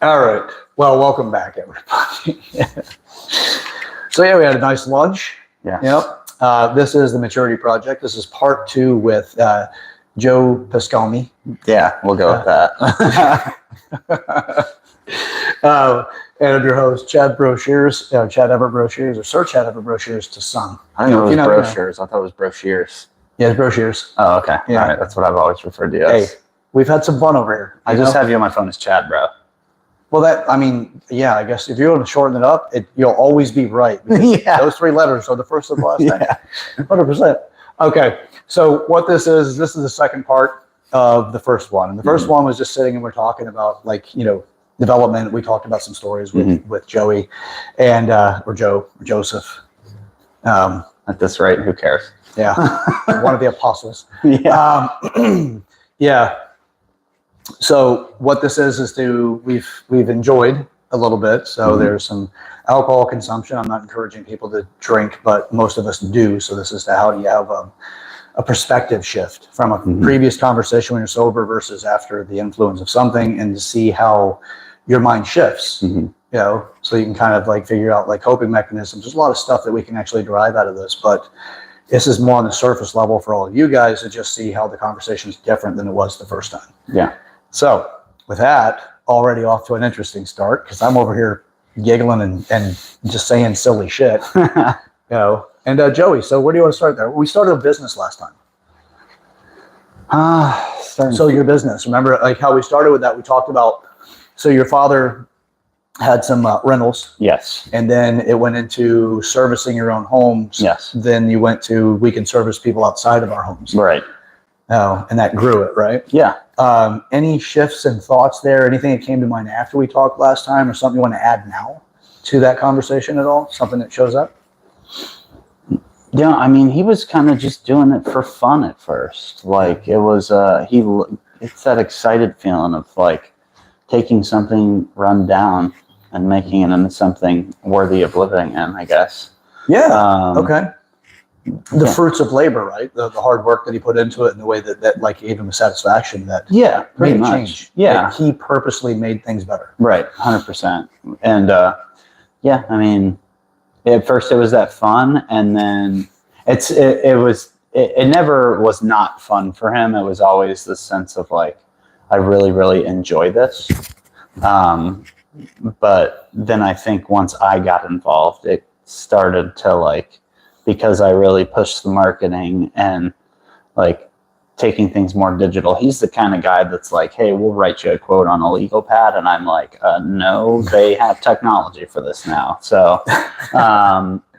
All right. Well, welcome back, everybody. So yeah, we had a nice lunch. Yeah. Yep. This is the Maturity Project. This is part 2 with Joe Dipaola. Yeah, we'll go with that. And I'm your host, Chad Broshears, Chad Everett Broshears, or Sir Chad Everett Broshears to son. I think it was Broshears. I thought it was Broshears. Yeah, it's Broshears. Oh, okay. Yeah. All right. That's what I've always referred to you as. Hey, we've had some fun over here. I just have you on my phone as Chad, bro. Well, yeah, I guess if you want to shorten it up, you'll always be right. Yeah. Those 3 letters are the first of the last name. Yeah. 100%. Okay. So what this is the second part of the first one. And the first one was just sitting and we're talking about development. We talked about some stories with Joey and, or Joe, or Joseph. At this rate, who cares? Yeah. One of the apostles. Yeah. Yeah. So what this is we've enjoyed a little bit. So there's some alcohol consumption. I'm not encouraging people to drink, but most of us do. So this is how do you have a perspective shift from a previous conversation when you're sober versus after the influence of something, and to see how your mind shifts. So you can kind of figure out coping mechanisms. There's a lot of stuff that we can actually derive out of this, but this is more on the surface level for all of you guys to just see how the conversation is different than it was the first time. Yeah. So with that, already off to an interesting start, because I'm over here giggling and just saying silly shit. And Joey, so where do you want to start there? We started a business last time. So your business, remember how we started with that? We talked about, so your father had some rentals. Yes. And then it went into servicing your own homes. Yes. Then you went to, we can service people outside of our homes. Right. And that grew it, right? Yeah. Any shifts and thoughts there? Anything that came to mind after we talked last time, or something you want to add now to that conversation at all? Something that shows up? Yeah, I mean, he was kind of just doing it for fun at first. It was, it's that excited feeling of taking something run down and making it into something worthy of living in, I guess. Yeah. Okay. The fruits of labor, right? The hard work that he put into it, and the way that gave him a satisfaction that pretty made a much. change. Yeah. He purposely made things better. Right. 100%. And yeah, I mean, at first it was that fun, and then it never was not fun for him. It was always this sense of I really, really enjoy this. But then I think once I got involved, it started to because I really pushed the marketing and taking things more digital. He's the kind of guy that's hey, we'll write you a quote on a legal pad. And I'm no, they have technology for this now. So,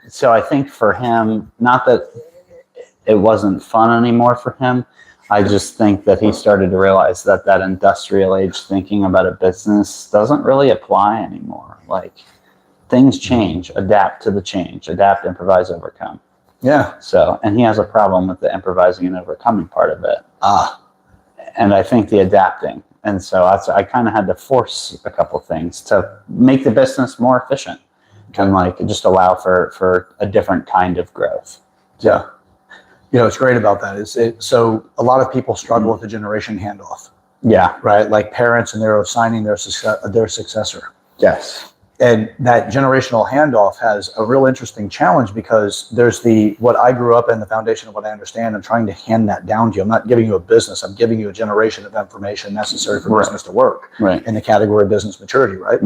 so I think for him, not that it wasn't fun anymore for him. I just think that he started to realize that industrial age thinking about a business doesn't really apply anymore. Things change, adapt to the change, adapt, improvise, overcome. Yeah. So, and he has a problem with the improvising and overcoming part of it. And I think the adapting. And so I kind of had to force a couple things to make the business more efficient and just allow for a different kind of growth. Yeah. What's great about that is so a lot of people struggle with the generation handoff. Yeah. Right. Parents, and they're assigning their successor. Yes. And that generational handoff has a real interesting challenge, because there's what I grew up in, the foundation of what I understand. I'm trying to hand that down to you. I'm not giving you a business. I'm giving you a generation of information necessary for business to work. Right. In the category of business maturity, right?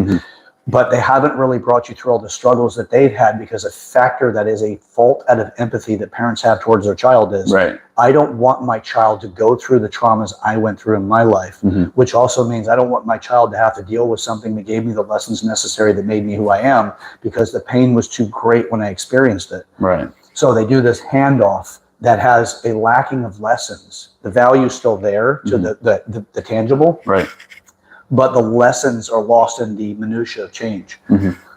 But they haven't really brought you through all the struggles that they've had, because a factor that is a fault out of empathy that parents have towards their child is, I don't want my child to go through the traumas I went through in my life, which also means I don't want my child to have to deal with something that gave me the lessons necessary that made me who I am, because the pain was too great when I experienced it. Right. So they do this handoff that has a lacking of lessons. The value is still there to the tangible. Right. But the lessons are lost in the minutia of change.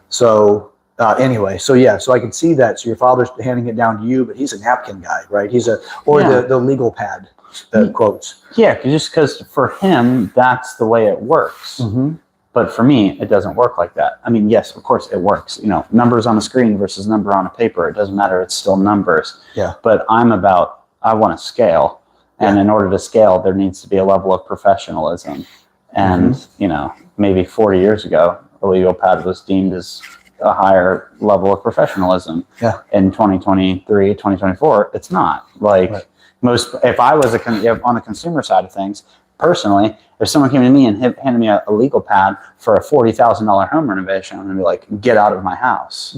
So anyway, so I can see that. So your father's handing it down to you, but he's a napkin guy, right? He's the legal pad quotes. Yeah, just because for him, that's the way it works. But for me, it doesn't work like that. I mean, yes, of course it works. Numbers on a screen versus number on a paper. It doesn't matter. It's still numbers. Yeah. But I want to scale. And in order to scale, there needs to be a level of professionalism And, you know, maybe 40 years ago, a legal pad was deemed as a higher level of professionalism. Yeah. In 2023, 2024, it's not. Like if I was on the consumer side of things, personally, if someone came to me and handed me a legal pad for a $40,000 home renovation, I'm going to be like, get out of my house.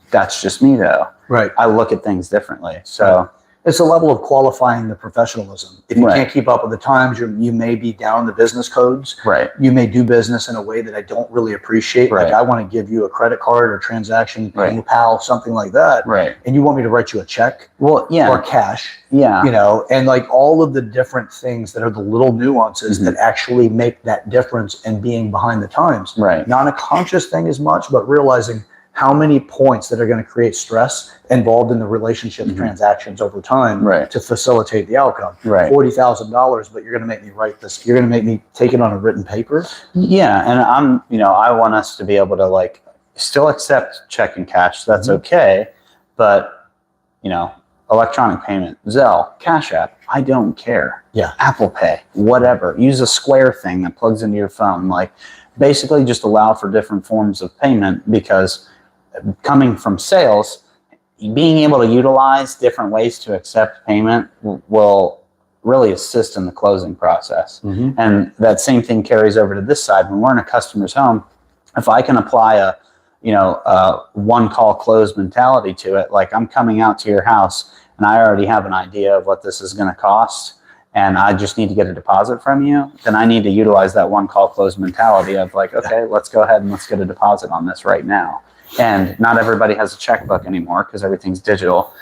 That's just me, though. Right. I look at things differently. So it's a level of qualifying the professionalism. If you can't keep up with the times, you may be down the business codes. Right. You may do business in a way that I don't really appreciate. Right. Like I want to give you a credit card or transaction, Right. PayPal, something like that. Right. And you want me to write you a check. Well, yeah. Or cash. Yeah. You know, and like all of the different things that are the little nuances that actually make that difference in being behind the times. Right. Not a conscious thing as much, but realizing how many points that are going to create stress involved in the relationship transactions over time to facilitate the outcome. Right. $40,000, but you're going to make me write this. You're going to make me take it on a written paper. Yeah. And I want us to be able to like still accept check and cash. That's okay. But, you know, electronic payment, Zelle, Cash App, I don't care. Yeah. Apple Pay, whatever. Use a Square thing that plugs into your phone. Like basically just allow for different forms of payment, because coming from sales, being able to utilize different ways to accept payment will really assist in the closing process. And that same thing carries over to this side. When we're in a customer's home, if I can apply a one call close mentality to it, like I'm coming out to your house and I already have an idea of what this is going to cost, and I just need to get a deposit from you, then I need to utilize that one call close mentality of like, okay, let's go ahead and let's get a deposit on this right now. And not everybody has a checkbook anymore because everything's digital.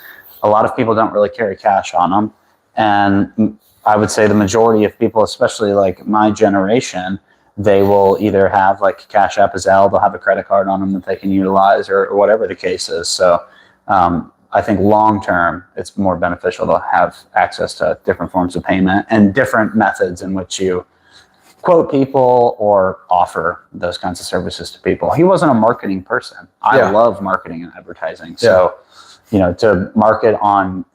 A lot of people don't really carry cash on them. And I would say the majority of people, especially like my generation, they will either have like Cash App, Zelle, they'll have a credit card on them that they can utilize, or whatever the case is. So I think long term, it's more beneficial to have access to different forms of payment and different methods in which you quote people or offer those kinds of services to people. He wasn't a marketing person. I love marketing and advertising. So, you know, to market on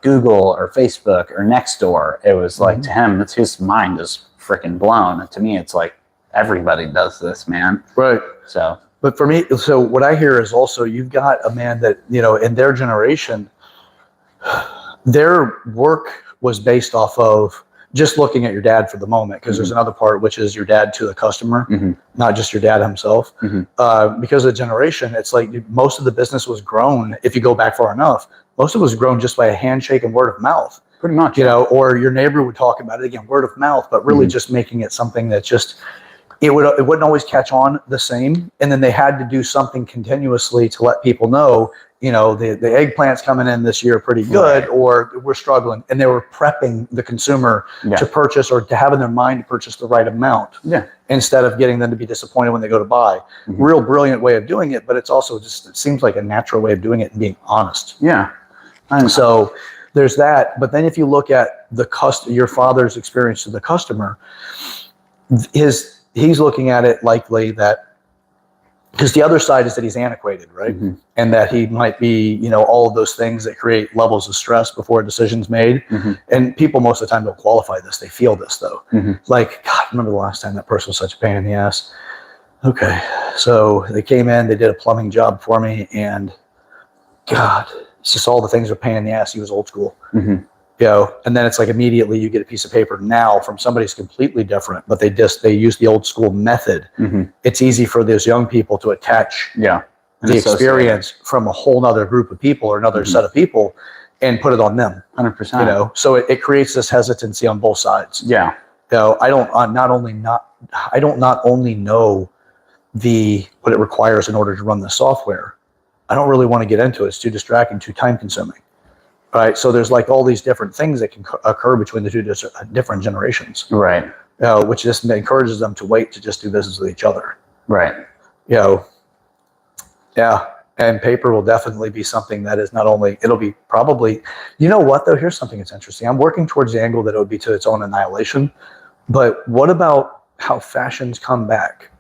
Google or Facebook or Nextdoor, it was like to him, his mind is freaking blown. And to me, it's like, everybody does this, man. Right. So, but for me, so what I hear is also you've got a man that, you know, in their generation, their work was based off of just looking at your dad for the moment, because there's another part, which is your dad to the customer, not just your dad himself. Because of the generation, it's like most of the business was grown, if you go back far enough, most of it was grown just by a handshake and word of mouth. pretty much, you know, or your neighbor would talk about it, again, word of mouth, but really just making it something that just, it wouldn't always catch on the same. And then they had to do something continuously to let people know, you know, the eggplant's coming in this year pretty good, or we're struggling. And they were prepping the consumer to purchase, or to have in their mind to purchase the right amount, instead of getting them to be disappointed when they go to buy. Real brilliant way of doing it, but it's also just, it seems like a natural way of doing it and being honest. And so there's that. But then if you look at your father's experience to the customer, he's looking at it likely that, because the other side is that he's antiquated, right? And that he might be, you know, all of those things that create levels of stress before a decision's made. And people most of the time don't qualify this. They feel this though. Like, God, remember the last time that person was such a pain in the ass? Okay. So they came in, they did a plumbing job for me, and God, it's just all the things are pain in the ass. He was old school. You know, and then it's like immediately you get a piece of paper now from somebody who's completely different, but they use the old school method. It's easy for those young people to attach the experience from a whole nother group of people or another set of people and put it on them. 100%. You know, so it creates this hesitancy on both sides. You know, I don't not only know what it requires in order to run the software, I don't really want to get into it. It's too distracting, too time consuming. Right, so there's like all these different things that can occur between the two different generations. Right. Which just encourages them to wait to just do business with each other. Right. You know, yeah. And paper will definitely be something that is not only, it'll be probably, you know what though, here's something that's interesting. I'm working towards the angle that it would be to its own annihilation. But what about how fashions come back?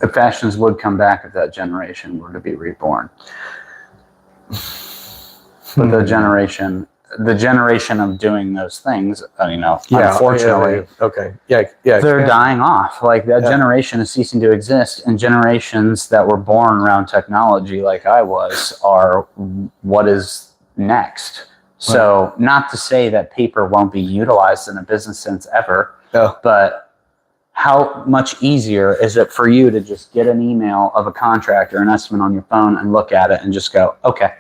If fashions would come back if that generation were to be reborn. But the generation the generation of doing those things, unfortunately, they're dying off. Like that generation is ceasing to exist, and generations that were born around technology, like I was, are what is next. So, not to say that paper won't be utilized in a business sense ever, but how much easier is it for you to just get an email of a contract or an estimate on your phone and look at it and just go, okay,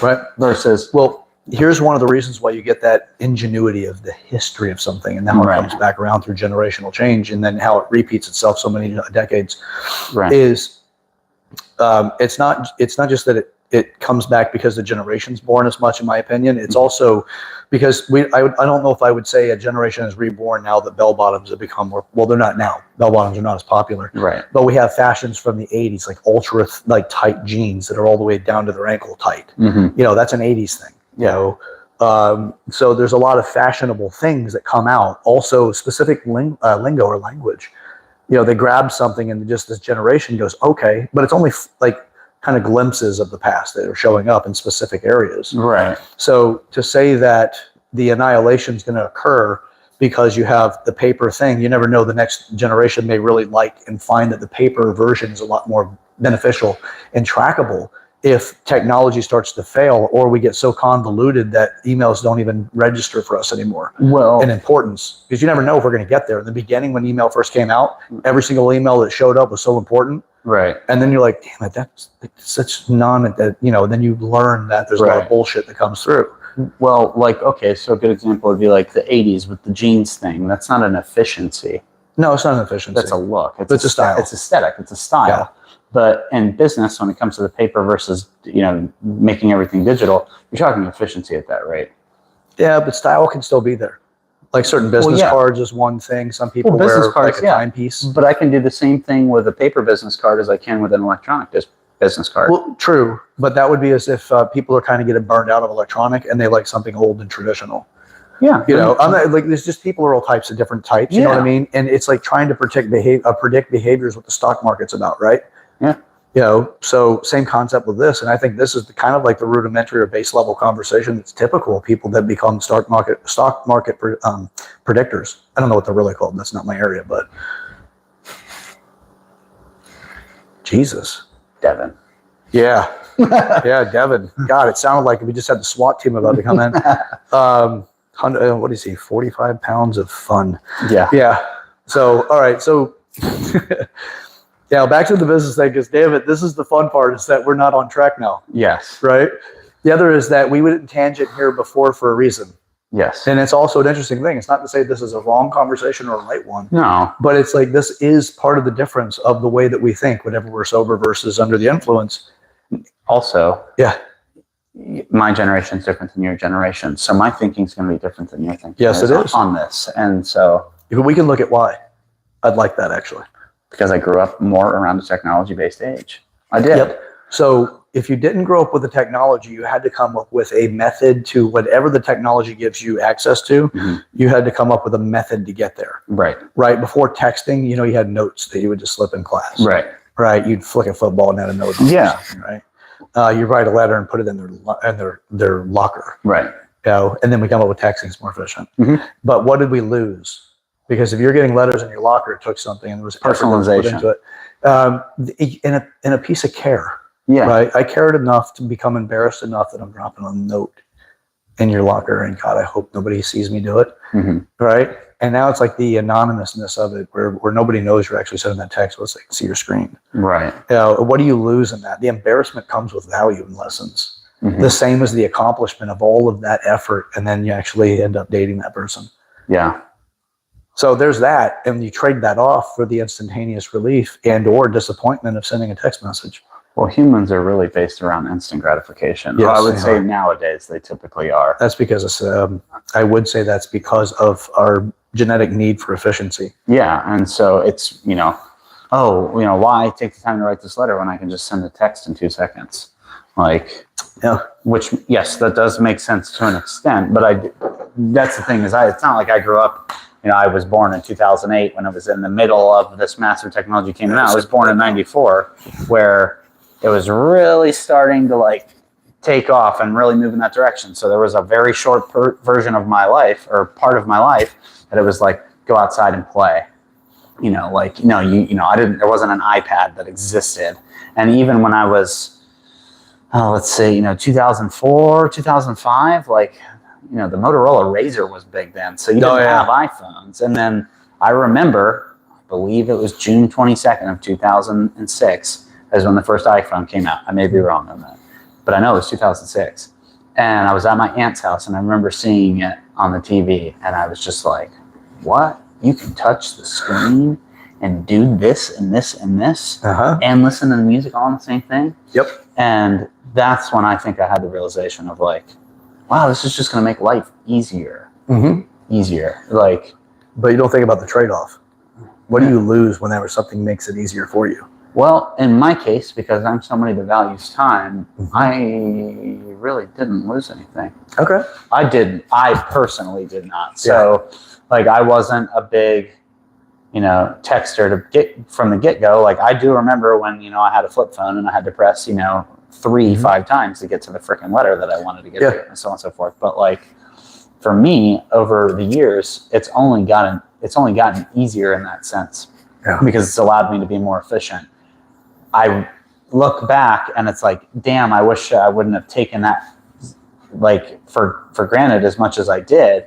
right? Versus, well, here's one of the reasons why you get that ingenuity of the history of something, and then how it comes back around through generational change, and then how it repeats itself so many decades. Is it's not just that it comes back because the generation's born as much, in my opinion. It's also because I don't know if I would say a generation is reborn now that bell bottoms have become more, well, they're not now. Bell bottoms are not as popular. Right. But we have fashions from the 80s, like ultra tight jeans that are all the way down to their ankle tight. That's an 80s thing. So there's a lot of fashionable things that come out. Also specific lingo or language. They grab something and just this generation goes, okay, but it's only kind of glimpses of the past that are showing up in specific areas. Right. So to say that the annihilation is going to occur because you have the paper thing, you never know, the next generation may really like and find that the paper version is a lot more beneficial and trackable if technology starts to fail, or we get so convoluted that emails don't even register for us anymore in importance. Because you never know if we're going to get there. In the beginning, when email first came out, every single email that showed up was so important. Right. And then you're like, damn it, that's such then you learn that there's a lot of bullshit that comes through. Well, okay, so a good example would be like the 80s with the jeans thing. That's not an efficiency. No, it's not an efficiency. That's a look. It's a style. It's aesthetic. It's a style. Yeah. But in business, when it comes to the paper versus, making everything digital, you're talking efficiency at that rate. Yeah, but style can still be there. Like certain business cards is one thing. Some people wear cards, like a timepiece. But I can do the same thing with a paper business card as I can with an electronic business card. Well, true. But that would be as if people are kind of getting burned out of electronic and they like something old and traditional. Yeah. I'm not, there's just people are all types of different types. You know what I mean? And it's like trying to predict behaviors what the stock market's about, right? Yeah. So same concept with this. And I think this is kind of like the rudimentary or base level conversation that's typical of people that become stock market predictors. I don't know what they're really called. That's not my area, but Jesus. Devin. Yeah. Yeah, Devin. God, it sounded like we just had the SWAT team about to come in. What is he? 45 pounds of fun. Yeah. Yeah. So, all right. So, back to the business thing, because damn it, this is the fun part, is that we're not on track now. Yes. Right? The other is that we went tangent here before for a reason. Yes. And it's also an interesting thing. It's not to say this is a wrong conversation or a right one. No. But it's like this is part of the difference of the way that we think whenever we're sober versus under the influence. Also, yeah, my generation is different than your generation. So my thinking is going to be different than your thinking. Yes, it is. On this. And so if we can look at why. I'd like that, actually. Because I grew up more around a technology-based age. I did. Yep. So if you didn't grow up with the technology, you had to come up with a method to whatever the technology gives you access to. Mm-hmm. You had to come up with a method to get there. Right. Right. Before texting, you had notes that you would just slip in class. Right. Right. You'd flick a football and add a note. Yeah. Right. You write a letter and put it in their locker. Right. And then we come up with texting is more efficient. Mm-hmm. But what did we lose? Because if you're getting letters in your locker, it took something, and there was personalization put into it. In a piece of care. Yeah. Right. I cared enough to become embarrassed enough that I'm dropping a note in your locker, and God, I hope nobody sees me do it. Mm-hmm. Right. And now it's like the anonymousness of it, where nobody knows you're actually sending that text unless they can see your screen. Right. What do you lose in that? The embarrassment comes with value in lessons. Mm-hmm. The same as the accomplishment of all of that effort, and then you actually end up dating that person. Yeah. So there's that, and you trade that off for the instantaneous relief and or disappointment of sending a text message. Well, humans are really based around instant gratification. Yes, I would say nowadays they typically are. That's because I would say that's because of our genetic need for efficiency. Yeah, and so it's why take the time to write this letter when I can just send a text in 2 seconds? Which yes, that does make sense to an extent, but that's the thing is it's not like I grew up. I was born in 2008 when it was in the middle of this massive technology came out. I was born in 94 where it was really starting to take off and really move in that direction. So there was a very short version of my life, or part of my life, that it was like, go outside and play. You know, like, you know, there wasn't an iPad that existed. And even when I was, let's say, 2004, 2005, like, the Motorola Razr was big then. So you didn't have iPhones. And then I remember, I believe it was June 22nd of 2006 is when the first iPhone came out. I may be wrong on that, but I know it was 2006. And I was at my aunt's house, and I remember seeing it on the TV, and I was just like, what? You can touch the screen and do this and this and this and listen to the music all in the same thing? Yep. And that's when I think I had the realization of like, wow, this is just going to make life easier. Easier. Like, but you don't think about the trade-off. What do you lose whenever something makes it easier for you? Well, in my case, because I'm somebody that values time, I really didn't lose anything. Okay. I personally did not. So, like, I wasn't a big, texter to get from the get-go. Like, I do remember when, I had a flip phone and I had to press, 3-5 times to get to the freaking letter that I wanted to get to, and so on and so forth. But like, for me, over the years, it's only gotten easier in that sense, because it's allowed me to be more efficient. I look back and it's like, damn, I wish I wouldn't have taken that like for granted as much as I did,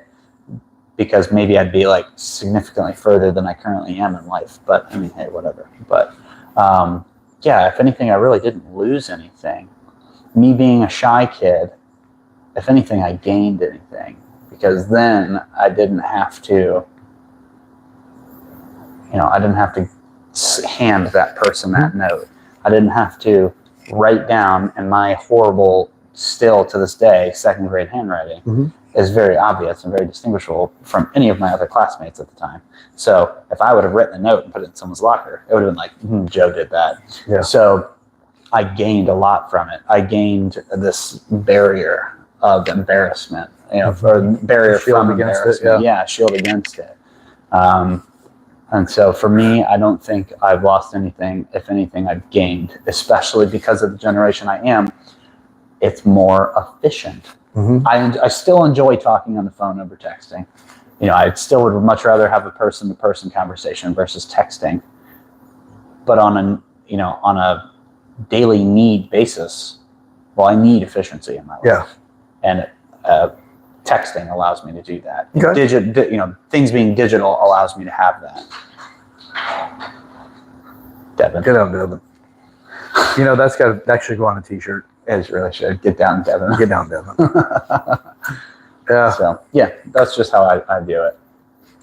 because maybe I'd be like significantly further than I currently am in life. But I mean, hey, whatever. But if anything, I really didn't lose anything. Me being a shy kid, if anything, I gained anything, because then I didn't have to, hand that person that note. I didn't have to write down in my horrible, still to this day, second grade handwriting is very obvious and very distinguishable from any of my other classmates at the time. So if I would have written a note and put it in someone's locker, it would have been like, Joe did that. Yeah. So I gained a lot from it. I gained this barrier of embarrassment, or barrier from embarrassment. Shield against it. And so for me, I don't think I've lost anything. If anything, I've gained, especially because of the generation I am. It's more efficient. I still enjoy talking on the phone over texting. I still would much rather have a person-to-person conversation versus texting. But on a daily need basis, well, I need efficiency in my life, and texting allows me to do that. Okay. Things being digital allows me to have that. Devin. Get down, Devin. That's got to actually go on a t-shirt. It really should. Get down, Devin. Get down, Devin. So, that's just how I view it.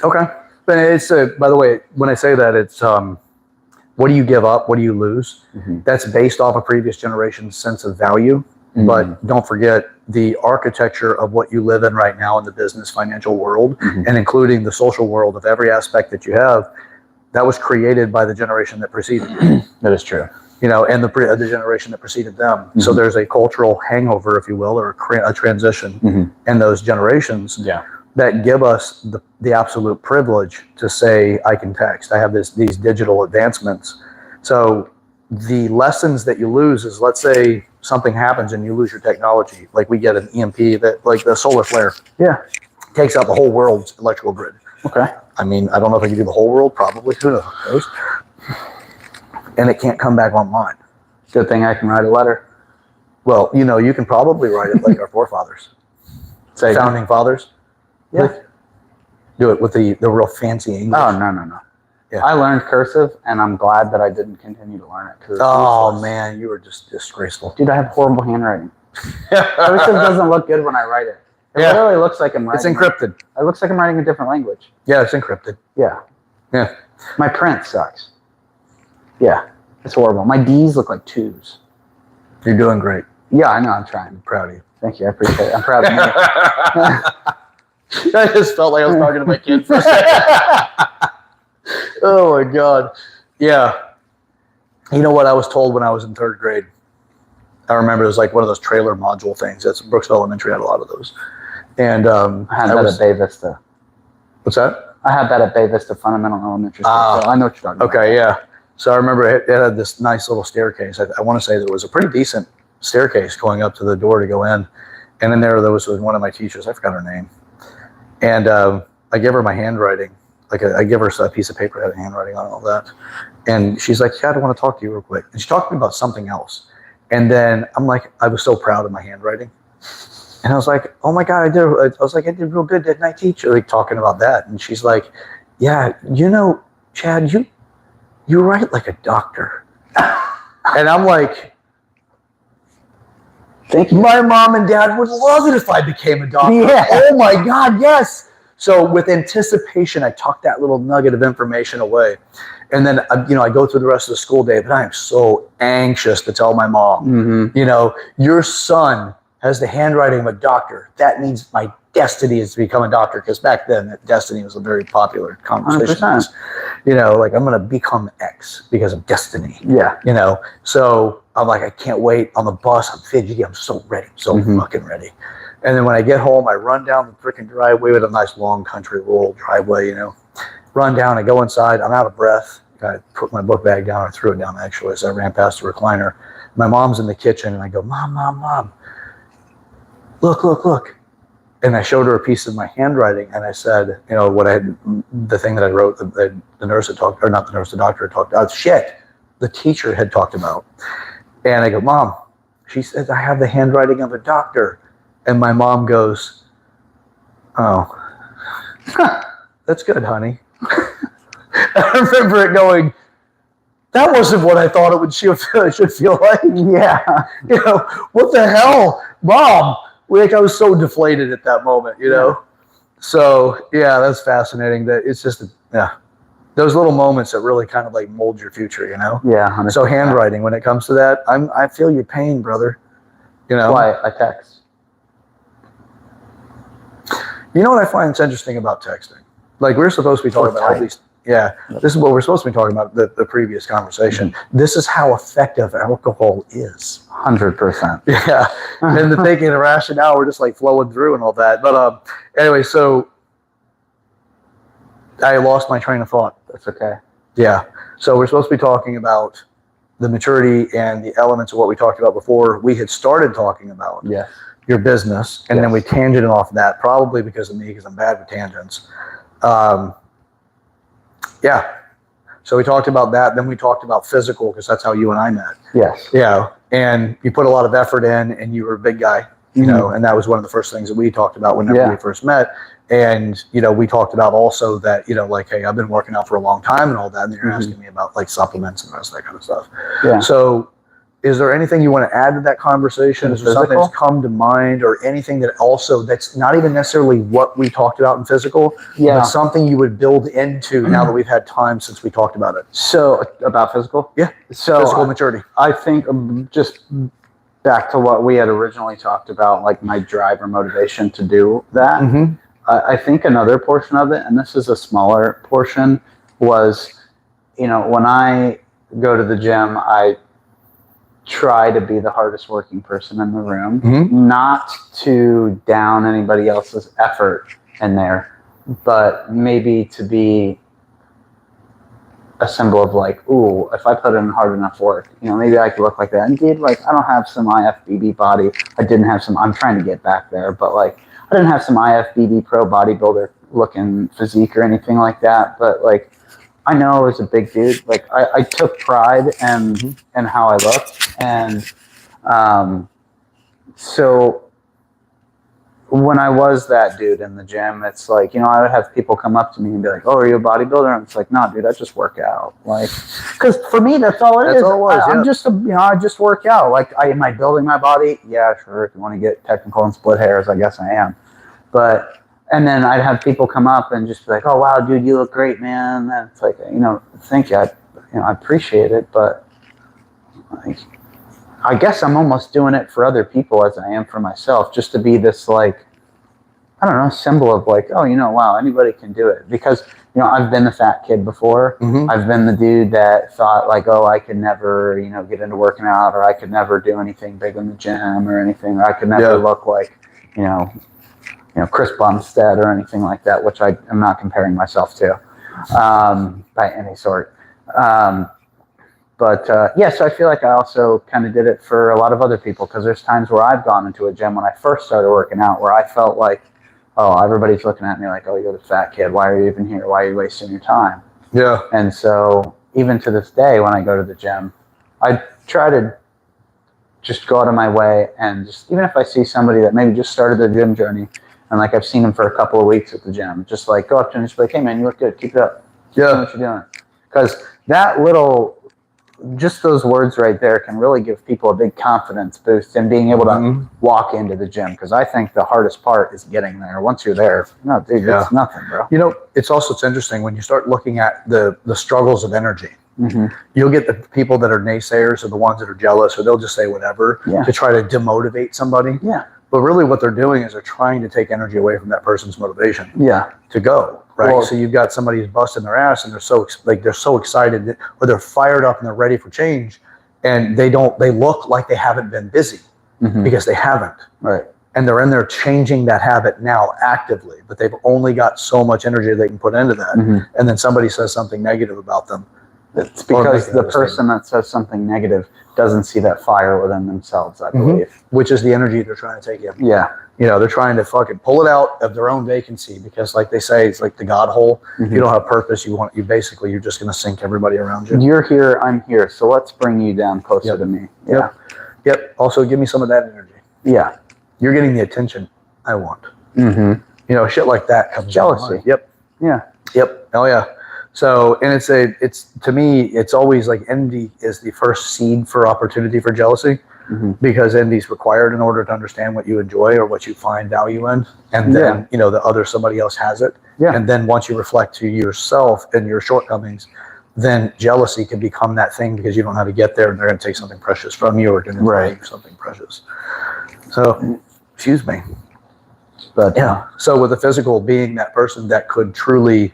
Okay. But it's, by the way, when I say that, it's, what do you give up? What do you lose? That's based off a previous generation's sense of value. But don't forget the architecture of what you live in right now in the business financial world, and including the social world of every aspect that you have, that was created by the generation that preceded you. That is true. And the generation that preceded them. So there's a cultural hangover, if you will, or a transition in those generations that give us the absolute privilege to say, I can text. I have these digital advancements. So the lessons that you lose is, let's say something happens and you lose your technology. Like we get an EMP that, like the solar flare, takes out the whole world's electrical grid. Okay. I mean, I don't know if I can do the whole world, probably. Who knows? And it can't come back online. Good thing I can write a letter. Well, you can probably write it like our forefathers. Say founding fathers. Yeah. Do it with the real fancy English. Oh, no. Yeah. I learned cursive, and I'm glad that I didn't continue to learn it. Oh, man, you were just disgraceful. Dude, I have horrible handwriting. Cursive doesn't look good when I write it. It literally looks like I'm writing. It's encrypted. It looks like I'm writing a different language. Yeah, it's encrypted. Yeah. Yeah. My print sucks. Yeah, it's horrible. My D's look like 2s. You're doing great. Yeah, I know. I'm trying. I'm proud of you. Thank you. I appreciate it. I'm proud of me. I just felt like I was talking to my kid for a second. Oh, my God. Yeah. You know what I was told when I was in 3rd grade? I remember it was like one of those trailer module things. That's Brooksville Elementary had a lot of those. And I had that at Bay Vista. What's that? I had that at Bay Vista Fundamental Elementary School. So I know what you're talking about. Okay, yeah. So I remember it had this nice little staircase. I want to say there was a pretty decent staircase going up to the door to go in. And then there was one of my teachers. I forgot her name. And I give her my handwriting. I give her a piece of paper that had handwriting on all that. And she's like, yeah, I want to talk to you real quick. And she talked to me about something else. And then I'm like, I was so proud of my handwriting. And I was like, oh my God, I did real good, didn't I, teach? Like talking about that. And she's like, yeah, Chad, you write like a doctor. And I'm like, thank you. My mom and dad would love it if I became a doctor. Yeah. Oh my God, yes. So with anticipation, I tucked that little nugget of information away. And then, I go through the rest of the school day, but I am so anxious to tell my mom, your son has the handwriting of a doctor. That means my destiny is to become a doctor. Because back then, destiny was a very popular conversation. 100%. I'm going to become X because of destiny. Yeah. So I'm like, I can't wait on the bus. I'm fidgety. I'm so ready. I'm so fucking ready. And then when I get home, I run down the freaking driveway with a nice long country rural driveway, Run down, I go inside, I'm out of breath. I put my book bag down, I threw it down actually as I ran past the recliner. My mom's in the kitchen and I go, Mom, look. And I showed her a piece of my handwriting and I said, the thing that I wrote, the nurse had talked, or not the nurse, the doctor had talked about, the teacher had talked about. And I go, Mom, she says, I have the handwriting of a doctor. And my mom goes, oh, that's good, honey. I remember it going, that wasn't what I thought it should feel like. Yeah. What the hell, Mom? I was so deflated at that moment, Yeah. So, yeah, that's fascinating. That it's just, those little moments that really kind of like mold your future, Yeah. 100%. So handwriting, when it comes to that, I feel your pain, brother. Why I text. You know what I find is interesting about texting? Like we're supposed to be talking about, at least, this is what we're supposed to be talking about, the previous conversation. Mm-hmm. This is how effective alcohol is. 100%. Yeah. And the thinking and rationale, we're just like flowing through and all that. But anyway, so I lost my train of thought. That's okay. Yeah. So we're supposed to be talking about the maturity and the elements of what we talked about before we had started talking about. Yeah. Your business, and then we tangented off of that, probably because of me, because I'm bad with tangents. So we talked about that. Then we talked about physical, because that's how you and I met. Yes. Yeah. And you put a lot of effort in, and you were a big guy, and that was one of the first things that we talked about whenever we first met. And, we talked about also that, hey, I've been working out for a long time and all that. And you're asking me about like supplements and the rest of that kind of stuff. Yeah. So, is there anything you want to add to that conversation? Is there something that's come to mind, or anything that's not even necessarily what we talked about in physical, but something you would build into now that we've had time since we talked about it? So about physical? Yeah. So physical maturity. I think just back to what we had originally talked about, like my drive or motivation to do that. Mm-hmm. I think another portion of it, and this is a smaller portion, was, when I go to the gym, I try to be the hardest working person in the room, not to down anybody else's effort in there, but maybe to be a symbol of like, ooh, if I put in hard enough work, maybe I could look like that. Indeed, like I don't have some IFBB body. I'm trying to get back there, but like I didn't have some IFBB pro bodybuilder looking physique or anything like that. But like, I know I was a big dude. Like I took pride in how I looked. And so when I was that dude in the gym, it's like, I would have people come up to me and be like, oh, are you a bodybuilder? And it's like, no, dude, I just work out. Like, because for me, that's all it is. All it was, I'm just, I just work out. Like, am I building my body? Yeah, sure. If you want to get technical and split hairs, I guess I am. And then I'd have people come up and just be like, oh, wow, dude, you look great, man. And it's like, thank you. I appreciate it. But like, I guess I'm almost doing it for other people as I am for myself, just to be this, like, I don't know, symbol of like, oh, wow, anybody can do it. Because, I've been the fat kid before. Mm-hmm. I've been the dude that thought like, oh, I could never, get into working out, or I could never do anything big in the gym or anything. Or I could never look like, Chris Bumstead or anything like that, which I am not comparing myself to by any sort. But yeah, so I feel like I also kind of did it for a lot of other people, because there's times where I've gone into a gym when I first started working out where I felt like, oh, everybody's looking at me like, oh, you're the fat kid. Why are you even here? Why are you wasting your time? Yeah. And so even to this day, when I go to the gym, I try to just go out of my way, and just, even if I see somebody that maybe just started their gym journey and like I've seen them for a couple of weeks at the gym, just like go up to them and just be like, hey man, you look good. Keep it up. Keep doing what you're doing. Because that little, just those words right there can really give people a big confidence boost in being able to walk into the gym. Because I think the hardest part is getting there. Once you're there, no, dude, it's nothing, bro. You know, it's interesting when you start looking at the struggles of energy. You'll get the people that are naysayers or the ones that are jealous, or they'll just say whatever to try to demotivate somebody. Yeah. But really what they're doing is they're trying to take energy away from that person's motivation. Yeah. To go. Right. Well, so you've got somebody who's busting their ass and they're so excited, or they're fired up and they're ready for change, and they look like they haven't been busy because they haven't. Right. And they're in there changing that habit now actively, but they've only got so much energy they can put into that. And then somebody says something negative about them. It's because the person that says something negative doesn't see that fire within themselves, I believe. Which is the energy they're trying to take in. Yeah. You know, they're trying to fucking pull it out of their own vacancy, because like they say, it's like the God hole. You don't have purpose. You're just going to sink everybody around you. You're here, I'm here. So let's bring you down closer to me. Yeah. Yep. Also give me some of that energy. Yeah. You're getting the attention I want. You know, shit like that comes jealousy. Yep. Yeah. Yep. Oh yeah. So, and it's to me, it's always like envy is the first seed for opportunity for jealousy, because envy is required in order to understand what you enjoy or what you find value in. And then, you know, somebody else has it. Yeah. And then once you reflect to yourself and your shortcomings, then jealousy can become that thing, because you don't know how to get there, and they're going to take something precious from you, or going to take something precious. So, excuse me. But yeah. So with the physical being that person that could truly,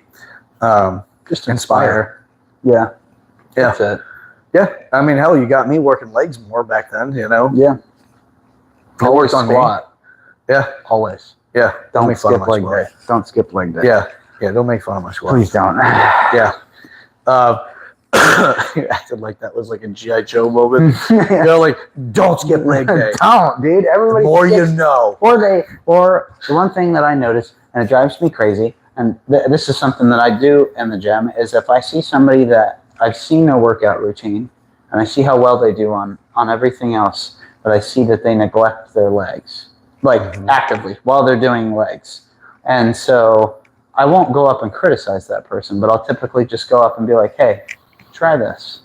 just inspire. Yeah. That's it. Yeah. I mean, hell, you got me working legs more back then, you know? Yeah. Always on squat. Yeah. Always. Yeah. Don't skip leg day. Don't skip leg day. Yeah. Yeah. Don't make fun of my squat. Please don't. Yeah. You acted like that was like a G.I. Joe moment. You know, like, don't skip leg day. Don't, dude. Everybody. More you know. Or the one thing that I notice, and it drives me crazy, and this is something that I do in the gym, is if I see somebody that I've seen their workout routine, and I see how well they do on everything else, but I see that they neglect their legs, like actively, while they're doing legs. And so I won't go up and criticize that person, but I'll typically just go up and be like, hey, try this.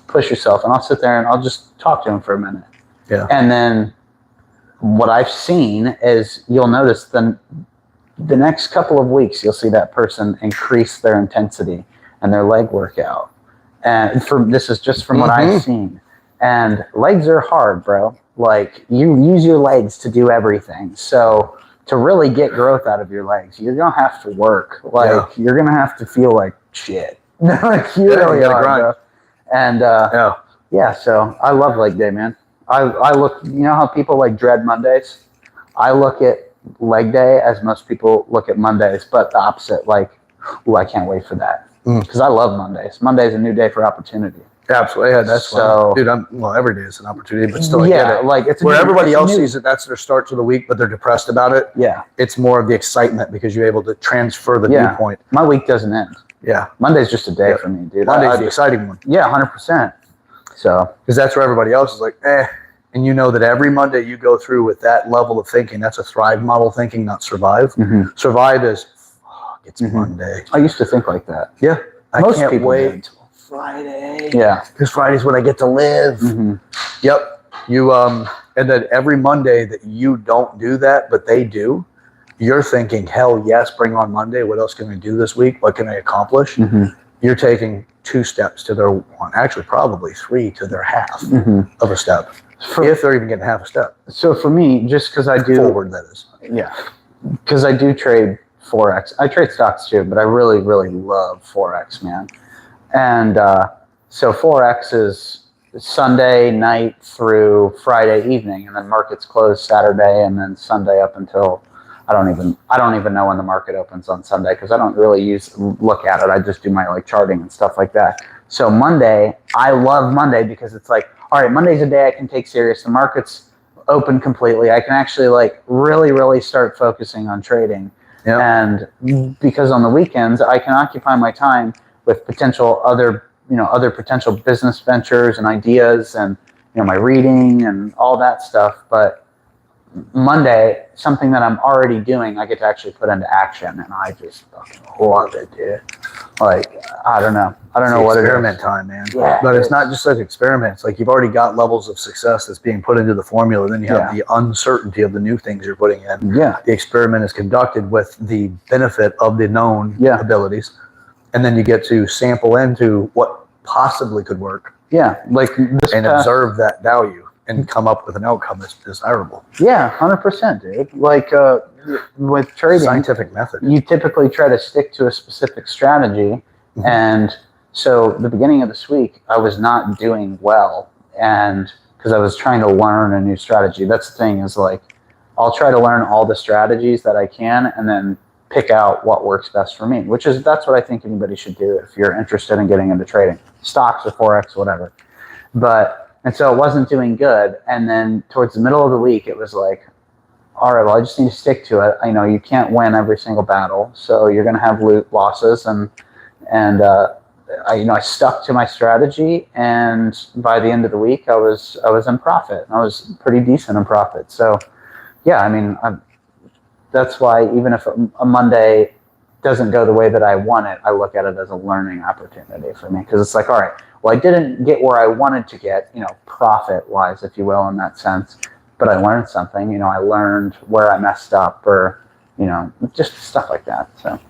Push yourself. And I'll sit there and I'll just talk to him for a minute. Yeah. And then what I've seen is, you'll notice then the next couple of weeks, you'll see that person increase their intensity and their leg workout. And this is just from what I've seen. And legs are hard, bro. Like, you use your legs to do everything. So to really get growth out of your legs, you're going to have to work. Like, you're going to have to feel like shit. Like, you really are, bro. And so I love leg day, man. I look, you know how people like dread Mondays? I look at leg day as most people look at Mondays, but the opposite. Like, ooh, I can't wait for that, because I love Mondays. Monday's a new day for opportunity. Absolutely. Yeah, that's so, dude. Every day is an opportunity, but still, I get it. Like, it's where everybody else sees it, that's their start to the week, but they're depressed about it. Yeah, it's more of the excitement, because you're able to transfer the viewpoint. My week doesn't end. Yeah, Monday's just a day for me, dude. Monday's the exciting one. Yeah, 100%. So, because that's where everybody else is like, and you know that every Monday you go through with that level of thinking. That's a thrive model thinking, not survive. Survive is, fuck, it's Monday. I used to think like that. Yeah, Most I can't people wait did. till Friday. Yeah, because Friday's when I get to live. Yep. You and then every Monday that you don't do that, but they do, you're thinking, hell yes, bring on Monday. What else can I do this week? What can I accomplish? You're taking 2 steps to their one, actually probably 3 to their half of a step. If they're even getting half a step. So for me, just because I do forward, that is. Yeah, because I do trade Forex. I trade stocks too, but I really, really love Forex, man. And so Forex is Sunday night through Friday evening, and then markets close Saturday, and then Sunday up until I don't even know when the market opens on Sunday, because I don't really look at it. I just do my like charting and stuff like that. So Monday, I love Monday because it's like, all right, Monday's a day I can take serious. The market's open completely. I can actually like really, really start focusing on trading. Yep. And because on the weekends I can occupy my time with potential other potential business ventures and ideas and my reading and all that stuff. But Monday, something that I'm already doing, I get to actually put into action, and I just fucking love it, dude. Like, I don't know what it is. Experiment time, man. Yeah, but it's not just like experiments. Like you've already got levels of success that's being put into the formula. Then you have the uncertainty of the new things you're putting in. Yeah. The experiment is conducted with the benefit of the known abilities, and then you get to sample into what possibly could work. Yeah, like observe that value and come up with an outcome that's desirable. Yeah, 100%, dude. Like with trading, scientific method, you typically try to stick to a specific strategy. Mm-hmm. And so the beginning of this week, I was not doing well, and because I was trying to learn a new strategy. That's the thing, is like I'll try to learn all the strategies that I can, and then pick out what works best for me. That's what I think anybody should do if you're interested in getting into trading, stocks or forex, whatever. And so it wasn't doing good. And then towards the middle of the week, it was like, all right, well, I just need to stick to it. You can't win every single battle, so you're going to have losses. And I stuck to my strategy. And by the end of the week, I was in profit. I was pretty decent in profit. So, yeah, that's why even if a Monday doesn't go the way that I want it, I look at it as a learning opportunity for me, because it's like, all right, well, I didn't get where I wanted to get, profit-wise, if you will, in that sense, but I learned something. I learned where I messed up, or, just stuff like that. So,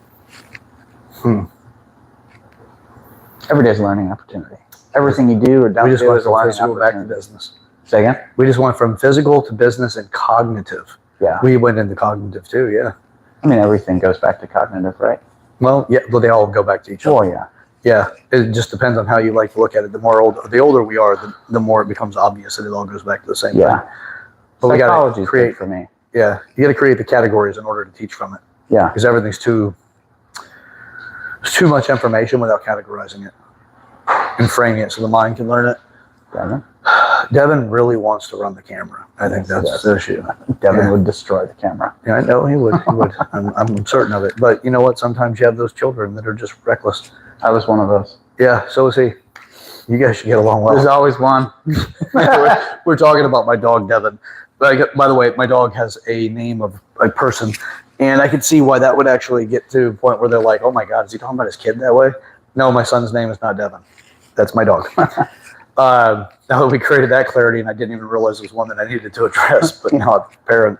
every day's a learning opportunity. Everything you do or don't do is a learning opportunity. Back to business. Say again? We just went from physical to business and cognitive. Yeah. We went into cognitive too. Yeah. Everything goes back to cognitive, right? Well, yeah. Well, they all go back to each other. Oh, yeah. Yeah, it just depends on how you like to look at it. The older we are, the more it becomes obvious that it all goes back to the same thing. But we got to create for me. Yeah, you got to create the categories in order to teach from it. Yeah, because everything's too much information without categorizing it and framing it so the mind can learn it. Devin really wants to run the camera. I think that's the issue. Devin would destroy the camera. Yeah, I know he would. He would. I'm certain of it. But you know what? Sometimes you have those children that are just reckless. I was one of those. Yeah, so is he. You guys should get along well. There's always one. We're talking about my dog, Devin. But by the way, my dog has a name of a person, and I could see why that would actually get to a point where they're like, oh my God, is he talking about his kid that way? No, my son's name is not Devin. That's my dog. Now that we created that clarity, and I didn't even realize it was one that I needed to address, but now I'm a parent.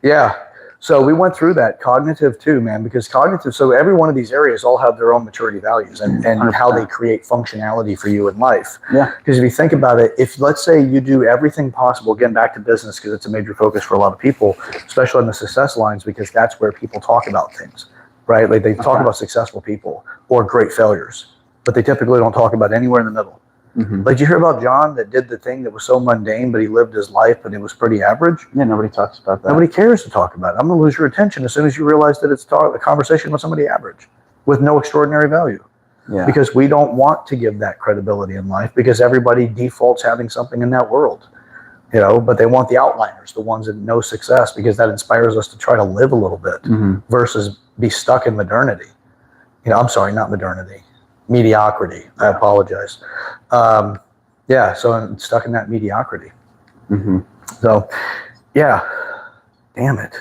Yeah. So we went through that cognitive too, man, because cognitive, so every one of these areas all have their own maturity values and how they create functionality for you in life. Yeah. Because if you think about it, if let's say you do everything possible, getting back to business, because it's a major focus for a lot of people, especially in the success lines, because that's where people talk about things, right? Like they talk about successful people or great failures, but they typically don't talk about anywhere in the middle. Mm-hmm. Like, did you hear about John that did the thing that was so mundane, but he lived his life, but it was pretty average? Yeah, nobody talks about that. Nobody cares to talk about it. I'm going to lose your attention as soon as you realize that it's a conversation with somebody average with no extraordinary value. Yeah. Because we don't want to give that credibility in life, because everybody defaults having something in that world, but they want the outliners, the ones that know success, because that inspires us to try to live a little bit versus be stuck in modernity. I'm sorry, not modernity. Mediocrity. I apologize. So I'm stuck in that mediocrity. Mm-hmm. So, yeah. Damn it.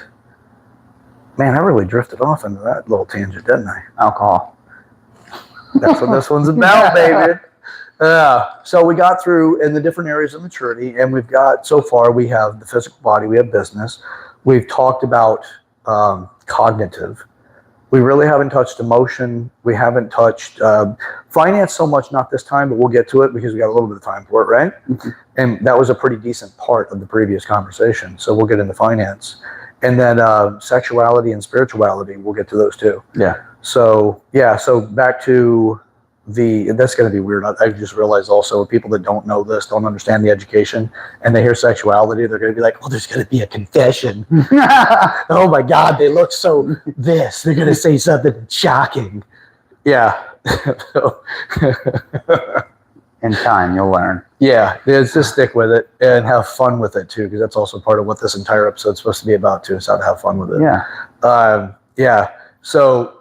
Man, I really drifted off into that little tangent, didn't I? Alcohol. That's what this one's about, baby. So we got through in the different areas of maturity, and we've got, so far, we have the physical body, we have business. We've talked about cognitive. We really haven't touched emotion. We haven't touched finance so much, not this time, but we'll get to it because we got a little bit of time for it, right? Mm-hmm. And that was a pretty decent part of the previous conversation. So we'll get into finance. And then sexuality and spirituality, we'll get to those too. Yeah. So back to that's going to be weird. I just realized also people that don't know this, don't understand the education, and they hear sexuality, they're going to be like, well, there's going to be a confession. Oh my God, they look so this. They're going to say something shocking. Yeah. So, In time, you'll learn. yeah, just stick with it and have fun with it too, because that's also part of what this entire episode's supposed to be about too, is how to have fun with it. Yeah. Yeah. So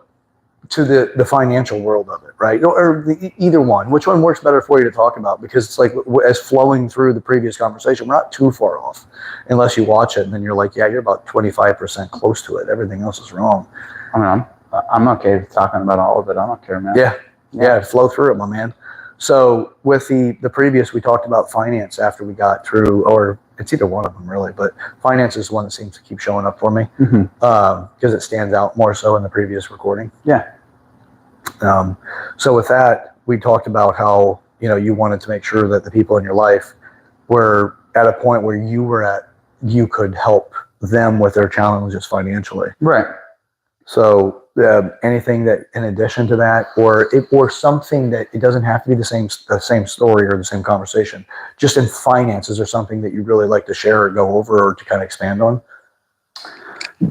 to the financial world of it, right? Or either one. Which one works better for you to talk about? Because it's like, as flowing through the previous conversation, we're not too far off, unless you watch it and then you're like, yeah, you're about 25% close to it. Everything else is wrong. I mean, I'm okay with talking about all of it. I don't care, man. Yeah, flow through it, my man. So with the previous, we talked about finance after we got through, or it's either one of them really, but finance is one that seems to keep showing up for me because it stands out more so in the previous recording. Yeah. So with that, we talked about how, you wanted to make sure that the people in your life were at a point where you could help them with their challenges financially. Right. So anything that, in addition to that, or something that it doesn't have to be the same story or the same conversation, just in finances, or something that you really like to share or go over or to kind of expand on.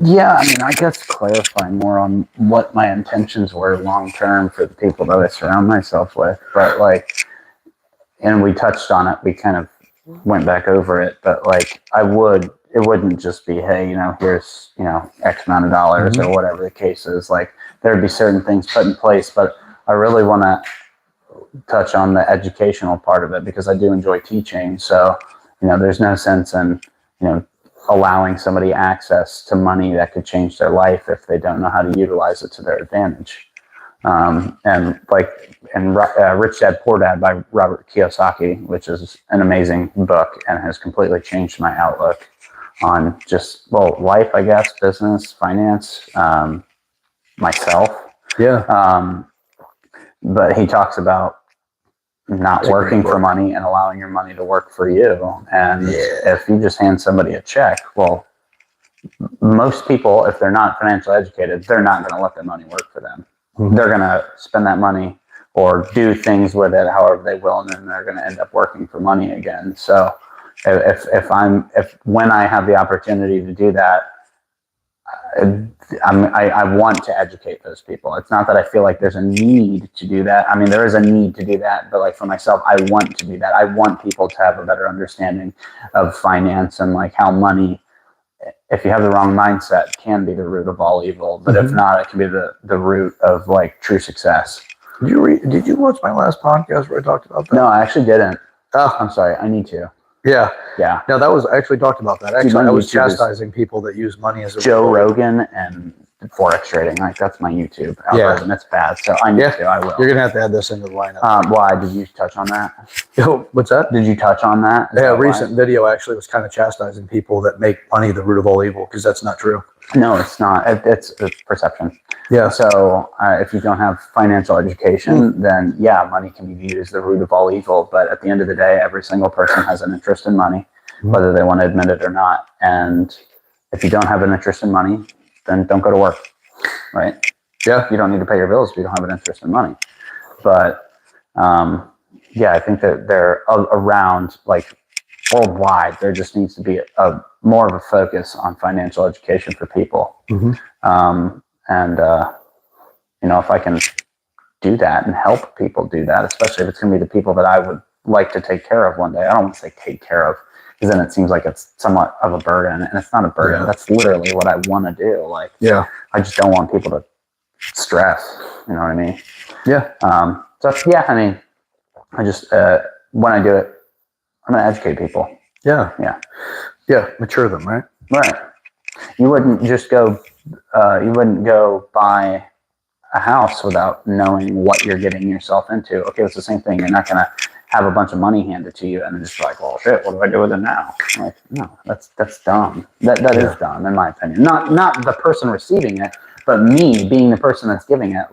Yeah, I mean, I guess clarify more on what my intentions were long term for the people that I surround myself with. But and we touched on it. We kind of went back over it, but it wouldn't just be, hey, here's, X amount of dollars or whatever the case is. Like, there'd be certain things put in place, but I really want to touch on the educational part of it because I do enjoy teaching. So, there's no sense in, allowing somebody access to money that could change their life if they don't know how to utilize it to their advantage. Rich Dad Poor Dad by Robert Kiyosaki, which is an amazing book and has completely changed my outlook on just, life, I guess, business, finance, myself. Yeah. But he talks about not working for money and allowing your money to work for you. And if you just hand somebody a check, most people, if they're not financially educated, they're not going to let their money work for them. They're going to spend that money or do things with it however they will, and then they're going to end up working for money again. So when I have the opportunity to do that, I want to educate those people. It's not that I feel like there's a need to do that. I mean, there is a need to do that, but for myself, I want to do that. I want people to have a better understanding of finance and how money, if you have the wrong mindset, can be the root of all evil. But if not, it can be the root of true success. Did you watch my last podcast where I talked about that? No, I actually didn't. Oh, I'm sorry. I need to. Yeah. Yeah. No, that was, I actually talked about that. Actually, I was chastising people that use money as a Joe Rogan and Forex trading. That's my YouTube algorithm. It's bad. So I need to. I will. You're going to have to add this into the lineup. Why? Did you touch on that? What's that? Did you touch on that? A recent video actually was kind of chastising people that make money the root of all evil, because that's not true. No, it's not. It's perception. Yeah. So if you don't have financial education, then money can be viewed as the root of all evil. But at the end of the day, every single person has an interest in money, whether they want to admit it or not. And if you don't have an interest in money, then don't go to work, right? Yeah. You don't need to pay your bills if you don't have an interest in money. But I think that they're around worldwide. There just needs to be more of a focus on financial education for people. If I can do that and help people do that, especially if it's going to be the people that I would like to take care of one day. I don't want to say take care of, because then it seems like it's somewhat of a burden, and it's not a burden. That's literally what I want to do. I just don't want people to stress. You know what I mean? Yeah. I just when I do it, I'm going to educate people. Yeah. Yeah. Mature them, right? Right. You wouldn't just go. You wouldn't go buy a house without knowing what you're getting yourself into. Okay, it's the same thing. You're not going to have a bunch of money handed to you and then just well, shit, what do I do with it now? No, that's dumb. That is dumb, in my opinion. Not the person receiving it, but me being the person that's giving it.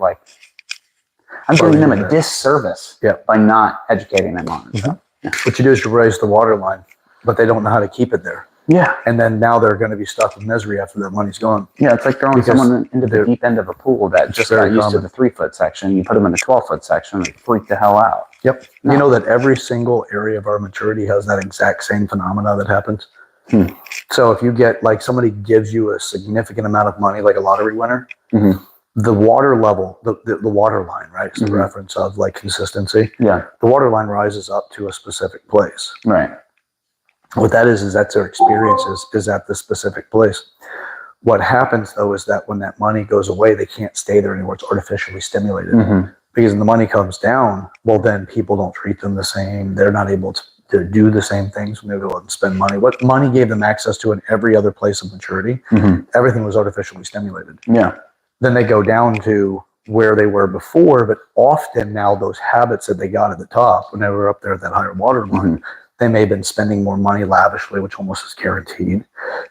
I'm doing them a disservice by not educating them on it. So, What you do is you raise the water line, but they don't know how to keep it there. Yeah. And then now they're going to be stuck with misery after that money's gone. Yeah, it's like throwing someone into the deep end of a pool that just got used to the 3-foot section. You put them in the 12-foot section, they freak the hell out. Yep. No. You know that every single area of our maturity has that exact same phenomena that happens. So if you get somebody gives you a significant amount of money, like a lottery winner, the water level, the water line, right? It's the Mhm. reference of like consistency. Yeah. The water line rises up to a specific place. Right. What that is that's their experiences is at the specific place. What happens though is that when that money goes away, they can't stay there anymore. It's artificially stimulated. Mm-hmm. Because when the money comes down, well, then people don't treat them the same. They're not able to do the same things when they go out and spend money. What money gave them access to in every other place of maturity, Mm-hmm. everything was artificially stimulated. Yeah. Then they go down to where they were before, but often now those habits that they got at the top, when they were up there at that higher water line, Mm-hmm. they may have been spending more money lavishly, which almost is guaranteed.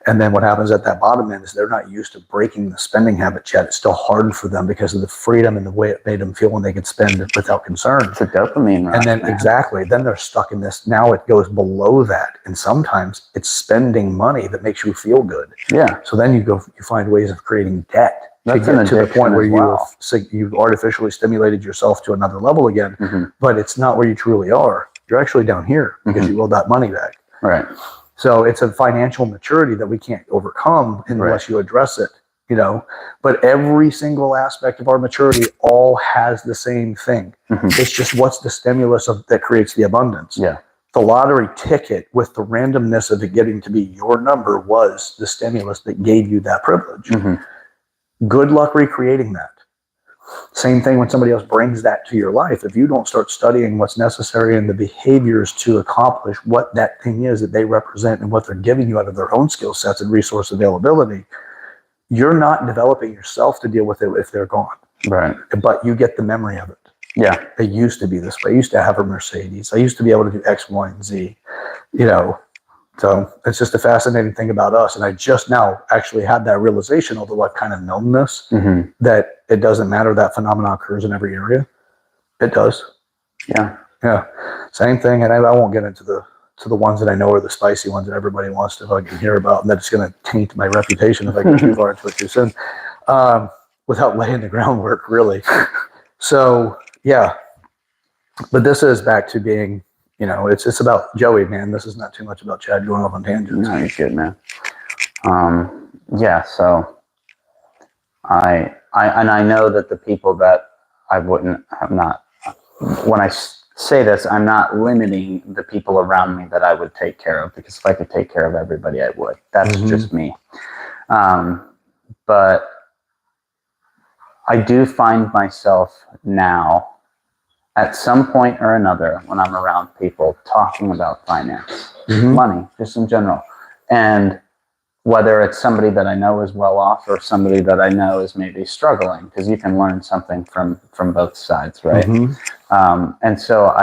And then what happens at that bottom end is they're not used to breaking the spending habit yet. It's still hard for them because of the freedom and the way it made them feel when they could spend without concern. It's a dopamine rush, And then man. exactly, then they're stuck in this. Now it goes below that. And sometimes it's spending money that makes you feel good. Yeah. So then you find ways of creating debt That's to an get to the addiction point where as well. you've artificially stimulated yourself to another level again, Mm-hmm. but it's not where you truly are. You're actually down here because Mhm. you owe that money back. Right. So it's a financial maturity that we can't overcome unless you address it, But every single aspect of our maturity all has the same thing. Mm-hmm. It's just what's the stimulus that creates the abundance. Yeah. The lottery ticket with the randomness of it getting to be your number was the stimulus that gave you that privilege. Mm-hmm. Good luck recreating that. Same thing when somebody else brings that to your life. If you don't start studying what's necessary and the behaviors to accomplish what that thing is that they represent and what they're giving you out of their own skill sets and resource availability, you're not developing yourself to deal with it if they're gone. Right. But you get the memory of it. Yeah. It used to be this way. I used to have a Mercedes. I used to be able to do X, Y, and Z. So it's just a fascinating thing about us. And I just now actually had that realization, although I've kind of known this, Mm-hmm. that it doesn't matter that phenomenon occurs in every area. It does. Yeah. Yeah. Same thing. And I won't get into the ones that I know are the spicy ones that everybody wants to fucking hear about. And that's going to taint my reputation if I go too far into it too soon, without laying the groundwork, really. So, yeah. But this is back to being, it's about Joey, man. This is not too much about Chad going off on tangents. No, you're good, man. Yeah, so I know that the people that I wouldn't have not, when I say this, I'm not limiting the people around me that I would take care of, because if I could take care of everybody, I would. That's just me. But I do find myself now, at some point or another, when I'm around people talking about finance, money, just in general. And whether it's somebody that I know is well off or somebody that I know is maybe struggling, because you can learn something from both sides, right? And so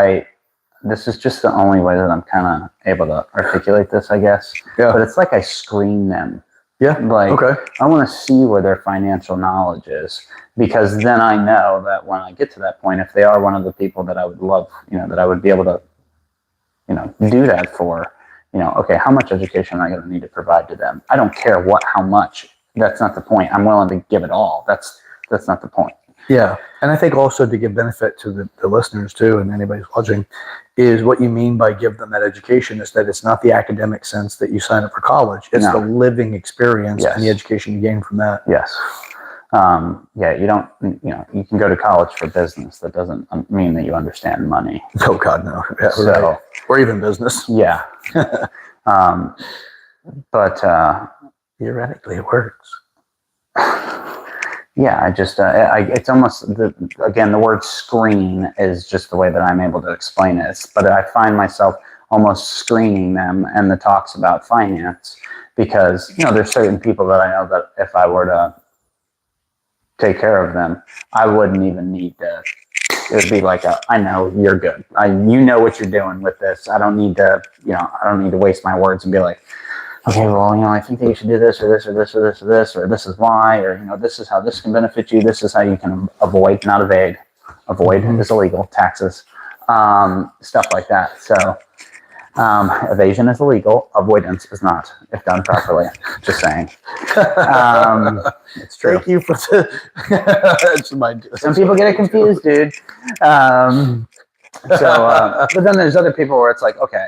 this is just the only way that I'm kind of able to articulate this, I guess. Yeah. But it's like I screen them. Yeah. Like, okay. I want to see where their financial knowledge is, because then I know that when I get to that point, if they are one of the people that I would love, that I would be able to, do that for, okay, how much education am I going to need to provide to them? I don't care how much. That's not the point. I'm willing to give it all. That's not the point. Yeah. And I think also to give benefit to the listeners too, and anybody who's watching, is what you mean by give them that education is that it's not the academic sense that you sign up for college. It's the living experience and the education you gain from that. Yes. You don't, you can go to college for business. That doesn't mean that you understand money. Oh God, no. Yeah, So, right. Or even business. Yeah. But theoretically it works. Yeah, I just, it's almost, again, the word screen is just the way that I'm able to explain it. But I find myself almost screening them and the talks about finance, because, there's certain people that I know that if I were to take care of them, I wouldn't even need to, it would be like I know you're good. You know what you're doing with this. I don't need to, I don't need to waste my words and be like, okay, well, I think that you should do this or this or this or this or this, or this is why, or, this is how this can benefit you. This is how you can avoid, not evade. Avoid is illegal, taxes, stuff like that. So evasion is illegal. Avoidance is not, if done properly. Just saying. It's true. Thank you for Some people get it confused, dude. But then there's other people where it's like, okay,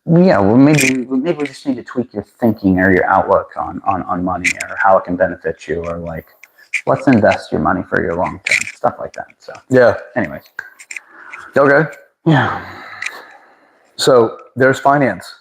yeah, well, maybe we just need to tweak your thinking or your outlook on money, or how it can benefit you, or like, let's invest your money for your long term, stuff like that. So, Yeah. anyways, Okay. yeah, So there's finance.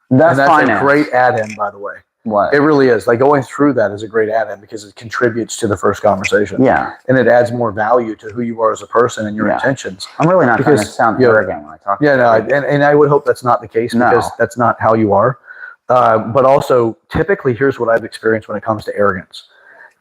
that's And finance. a great add-in, by the way. What? It really is. Like going through that is a great add-in because it contributes to the first conversation. Yeah. And it adds more value to who you are as a person and your Yeah. intentions. I'm really not trying to Because, sound you know, arrogant when I talk. Yeah, no, to you. and I would hope that's not the case because No. that's not how you are. But also, typically, here's what I've experienced when it comes to arrogance: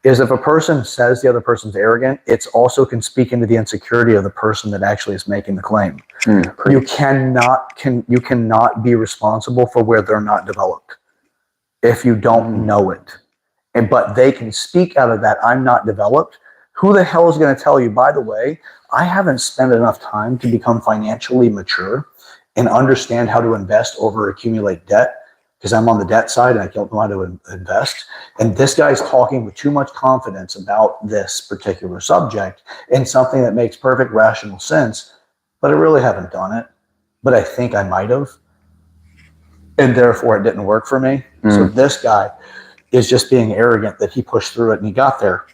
is if a person says the other person's arrogant, it's also can speak into the insecurity of the person that actually is making the claim. You cannot be responsible for where they're not developed if you don't know it. But they can speak out of that. I'm not developed. Who the hell is going to tell you? By the way, I haven't spent enough time to become financially mature and understand how to invest over accumulate debt because I'm on the debt side and I don't know how to invest. And this guy's talking with too much confidence about this particular subject and something that makes perfect rational sense, but I really haven't done it. But I think I might have. And therefore it didn't work for me. So this guy is just being arrogant that he pushed through it and he got there.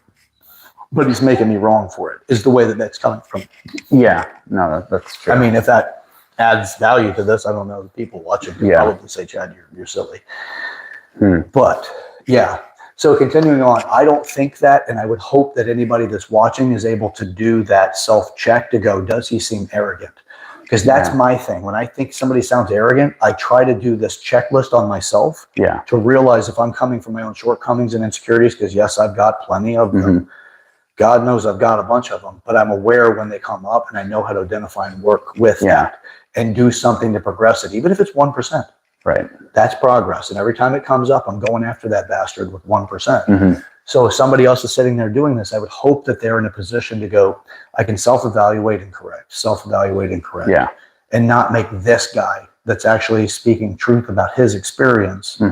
But he's making me wrong for it, is the way that that's coming from. Yeah, no, that's true. I mean, if that adds value to this, I don't know. The people watching could probably say, Chad, you're silly. But yeah. So continuing on, I don't think that, and I would hope that anybody that's watching is able to do that self-check to go, does he seem arrogant? Because that's my thing. When I think somebody sounds arrogant, I try to do this checklist on myself to realize if I'm coming from my own shortcomings and insecurities, because yes, I've got plenty of them. God knows I've got a bunch of them, but I'm aware when they come up and I know how to identify and work with that and do something to progress it, even if it's 1%. Right. That's progress. And every time it comes up, I'm going after that bastard with 1%. So if somebody else is sitting there doing this, I would hope that they're in a position to go, I can self-evaluate and correct, and not make this guy that's actually speaking truth about his experience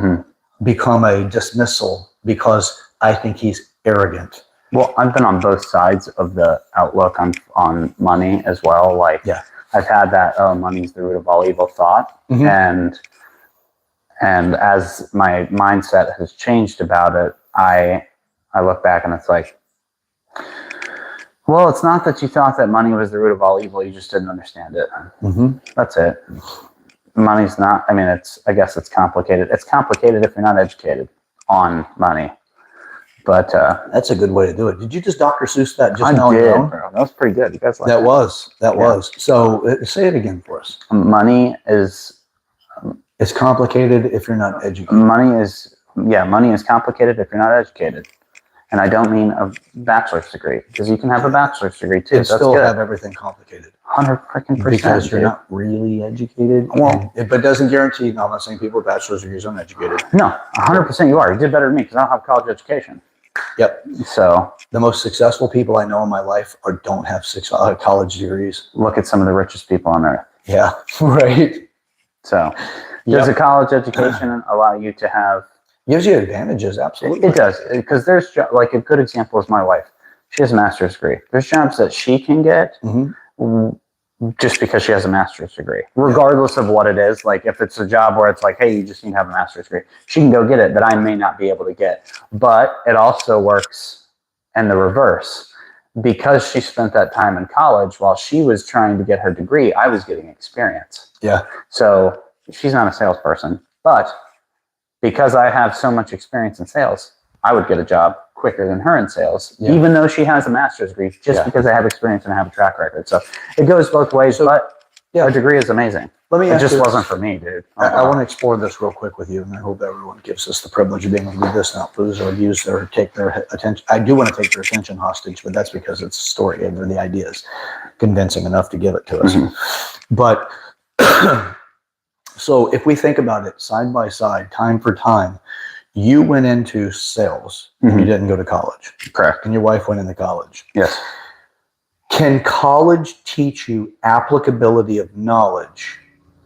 become a dismissal because I think he's arrogant. Well, I've been on both sides of the outlook on money as well. Like, I've had that, money's the root of all evil thought. And as my mindset has changed about it, I look back and it's like, well, it's not that you thought that money was the root of all evil. You just didn't understand it. That's it. Money's not, I mean, I guess it's complicated. It's complicated if you're not educated on money. But that's a good way to do it. Did you just Dr. Seuss that just now? I did, bro. That was pretty good. You guys like that? That was. So say it again for us. Money is... It's complicated if you're not educated. Money is complicated if you're not educated. And I don't mean a bachelor's degree, because you can have a bachelor's degree too. And still have everything complicated. 100% because you're not really educated. Well, but it doesn't guarantee. No, I'm not saying people with bachelor's degrees aren't educated. No, 100% you are. You did better than me because I don't have college education. Yep. So the most successful people I know in my life don't have college degrees. Look at some of the richest people on earth. Yeah. Right. So does a college education allow you to have? Gives you advantages, absolutely. It does, because there's like a good example is my wife. She has a master's degree. There's jobs that she can get just because she has a master's degree, regardless of what it is. Like if it's a job where it's like, hey, you just need to have a master's degree, she can go get it that I may not be able to get. But it also works in the reverse. Because she spent that time in college while she was trying to get her degree, I was getting experience. Yeah. So she's not a salesperson, but because I have so much experience in sales, I would get a job quicker than her in sales, even though she has a master's degree, just because I have experience and I have a track record. So it goes both ways, but her degree is amazing. It just wasn't for me, dude. I want to explore this real quick with you, and I hope everyone gives us the privilege of being able to do this now, please, or use their, take their attention. I do want to take their attention hostage, but that's because it's a story and the idea is convincing enough to give it to us. But so if we think about it side by side, time for time, you went into sales and you didn't go to college. Correct. And your wife went into college. Yes. Can college teach you applicability of knowledge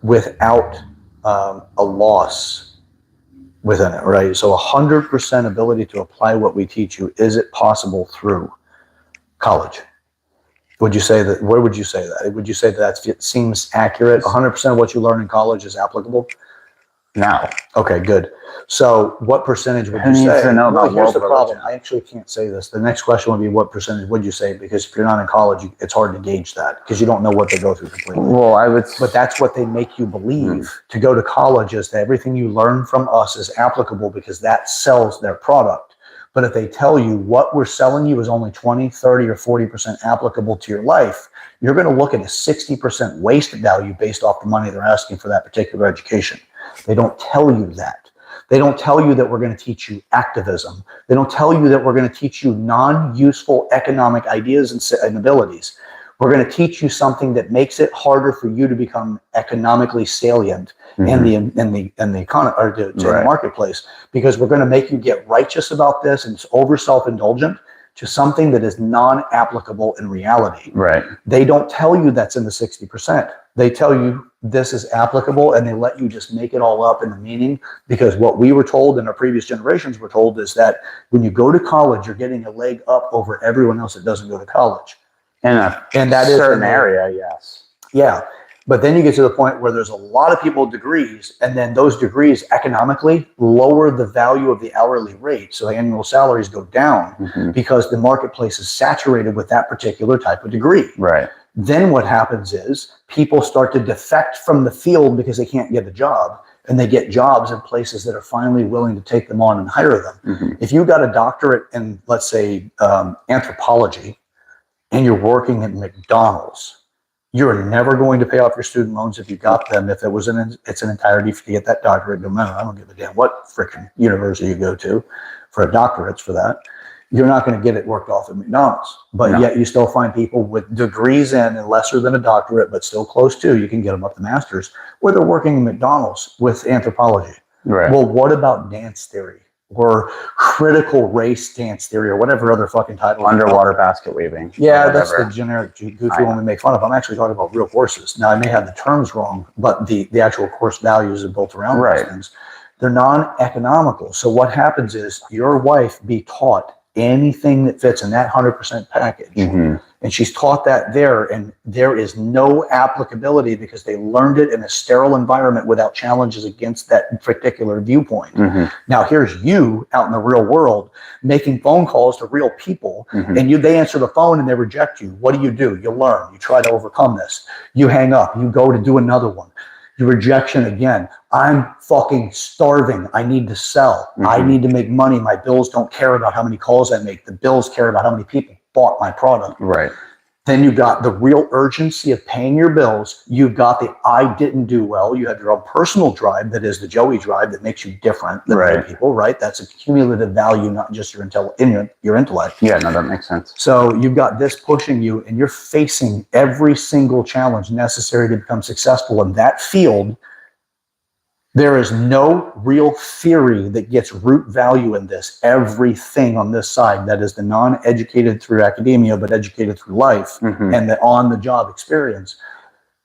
without a loss within it, right? So 100% ability to apply what we teach you, is it possible through college? Would you say that, where would you say that? Would you say that it seems accurate? 100% of what you learn in college is applicable? No. Okay, good. So what percentage would Who you needs say? to know Well, about here's world the problem. religion? I actually can't say this. The next question would be what percentage would you say? Because if you're not in college, it's hard to gauge that because you don't know what they go through completely. Well, I would. But that's what they make you believe. To go to college is that everything you learn from us is applicable because that sells their product. But if they tell you what we're selling you is only 20, 30, or 40% applicable to your life, you're going to look at a 60% waste value based off the money they're asking for that particular education. They don't tell you that. They don't tell you that we're going to teach you activism. They don't tell you that we're going to teach you non-useful economic ideas and abilities. We're going to teach you something that makes it harder for you to become economically salient in the economy or in the marketplace, because we're going to make you get righteous about this and over self-indulgent to something that is non-applicable in reality. Right. They don't tell you that's in the 60%. They tell you this is applicable and they let you just make it all up in the meaning, because what we were told and our previous generations were told is that when you go to college, you're getting a leg up over everyone else that doesn't go to college. In a certain area, yes. Yeah. But then you get to the point where there's a lot of people with degrees, and then those degrees economically lower the value of the hourly rate. So annual salaries go down because the marketplace is saturated with that particular type of degree. Right. Then what happens is people start to defect from the field because they can't get a job, and they get jobs in places that are finally willing to take them on and hire them. If you got a doctorate in, let's say, anthropology, and you're working at McDonald's, you're never going to pay off your student loans if you got them. If it was it's an entirety to get that doctorate, no matter, I don't give a damn what freaking university you go to for a doctorate for that. You're not going to get it worked off at McDonald's. But yet you still find people with degrees in and lesser than a doctorate, but still close to, you can get them up to masters, where they're working in McDonald's with anthropology. Right. Well, what about dance theory? Or critical race dance theory, or whatever other fucking title. Underwater basket weaving. Yeah, that's the generic goofy one we make fun of. I'm actually talking about real courses. Now, I may have the terms wrong, but the actual course values are built around those things. They're non-economical. So what happens is your wife be taught anything that fits in that 100% package. And she's taught that there, and there is no applicability because they learned it in a sterile environment without challenges against that particular viewpoint. Now here's you out in the real world making phone calls to real people, and they answer the phone and they reject you. What do? You learn, you try to overcome this, you hang up, you go to do another one. Your rejection again. I'm fucking starving. I need to sell. I need to make money. My bills don't care about how many calls I make. The bills care about how many people bought my product. Right. Then you've got the real urgency of paying your bills. You've got the I didn't do well. You have your own personal drive that is the Joey drive that makes you different than other people, right? That's a cumulative value, not just your intellect. Yeah, no, that makes sense. So you've got this pushing you, and you're facing every single challenge necessary to become successful in that field. There is no real theory that gets root value in this. Everything on this side, that is the non-educated through academia, but educated through life and the on-the-job experience,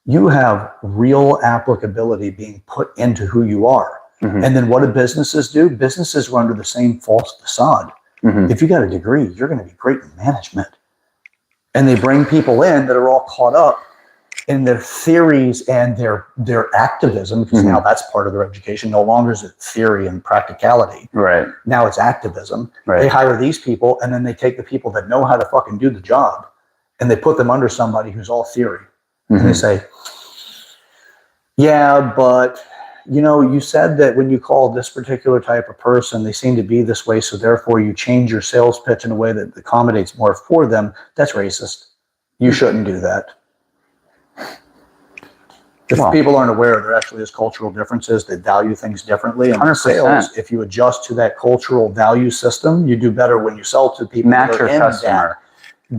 you have real applicability being put into who you are. And then what do businesses do? Businesses run under the same false facade. If you got a degree, you're going to be great in management. And they bring people in that are all caught up in their theories and their activism, because now that's part of their education. No longer is it theory and practicality. Right. Now it's activism. Right. They hire these people, and then they take the people that know how to fucking do the job, and they put them under somebody who's all theory. And they say, yeah, but you said that when you call this particular type of person, they seem to be this way, so therefore you change your sales pitch in a way that accommodates more for them. That's racist. You shouldn't do that. If people aren't aware, there actually is cultural differences. They value things differently. And in sales, if you adjust to that cultural value system, you do better when you sell to people Match that are your in customer.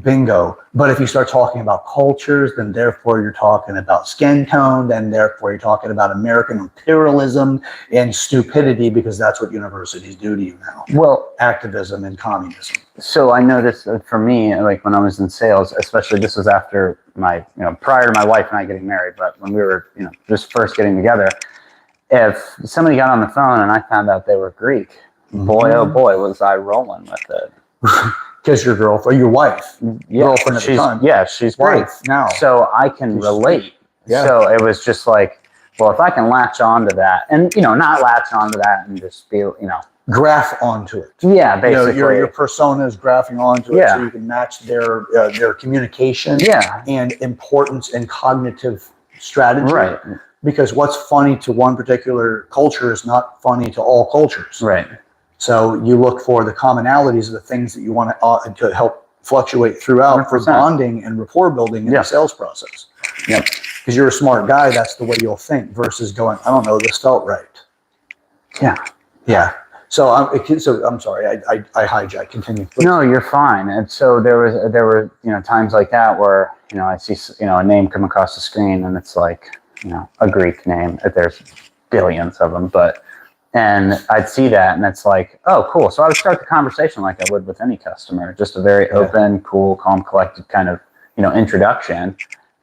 Bingo. But if you start talking about cultures, then therefore you're talking about skin tone, then therefore you're talking about American imperialism and stupidity, because that's what universities do to you now. Well, activism and communism. So I noticed that for me, like when I was in sales, especially this was after prior to my wife and I getting married, but when we were, just first getting together, if somebody got on the phone and I found out they were Greek, boy, oh boy, was I rolling with it. Because your girlfriend, your wife, girlfriend at the time. Yeah, she's wife Greek now. So I can relate. Yeah. So it was just like, well, if I can latch onto that and, not latch onto that and just be, graph onto it. yeah, basically. Your persona is graphing onto it, Yeah. so you can match their communication Yeah. and importance and cognitive strategy. Right. Because what's funny to one particular culture is not funny to all cultures. Right. So you look for the commonalities of the things that you want to help fluctuate throughout 100%. for bonding and rapport building in the sales process. Yep. Because you're a smart guy, that's the way you'll think versus going, I don't know, this felt right. Yeah. Yeah. So I'm sorry, I hijacked. Continue, please. No, you're fine. And so there were times like that where I see a name come across the screen and it's like a Greek name. There's billions of them, and I'd see that and it's like, oh, cool. So I would start the conversation like I would with any customer, just a very open, cool, calm, collected kind of introduction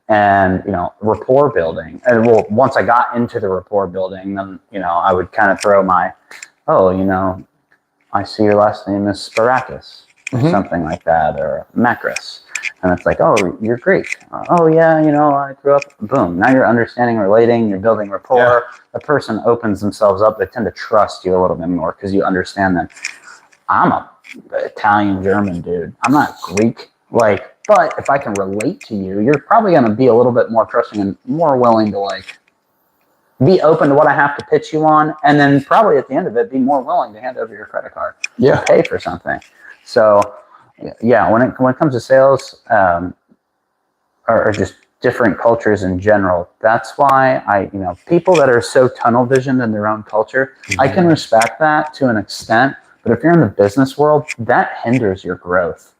and rapport building. And well, once I got into the rapport building, then I would kind of throw my, oh, I see your last name is Sparakis, or something like that, or Makris. And it's like, oh, you're Greek. Oh, yeah, I grew up. Boom. Now you're understanding, relating, you're building rapport. Yeah. The person opens themselves up. They tend to trust you a little bit more because you understand them. I'm a Italian, German dude. I'm not Greek. But if I can relate to you, you're probably going to be a little bit more trusting and more willing to be open to what I have to pitch you on, and then probably at the end of it, be more willing to hand over your credit card, pay for something. So, yeah, when it comes to sales, or just different cultures in general, that's why people that are so tunnel visioned in their own culture, I can respect that to an extent. But if you're in the business world, that hinders your growth.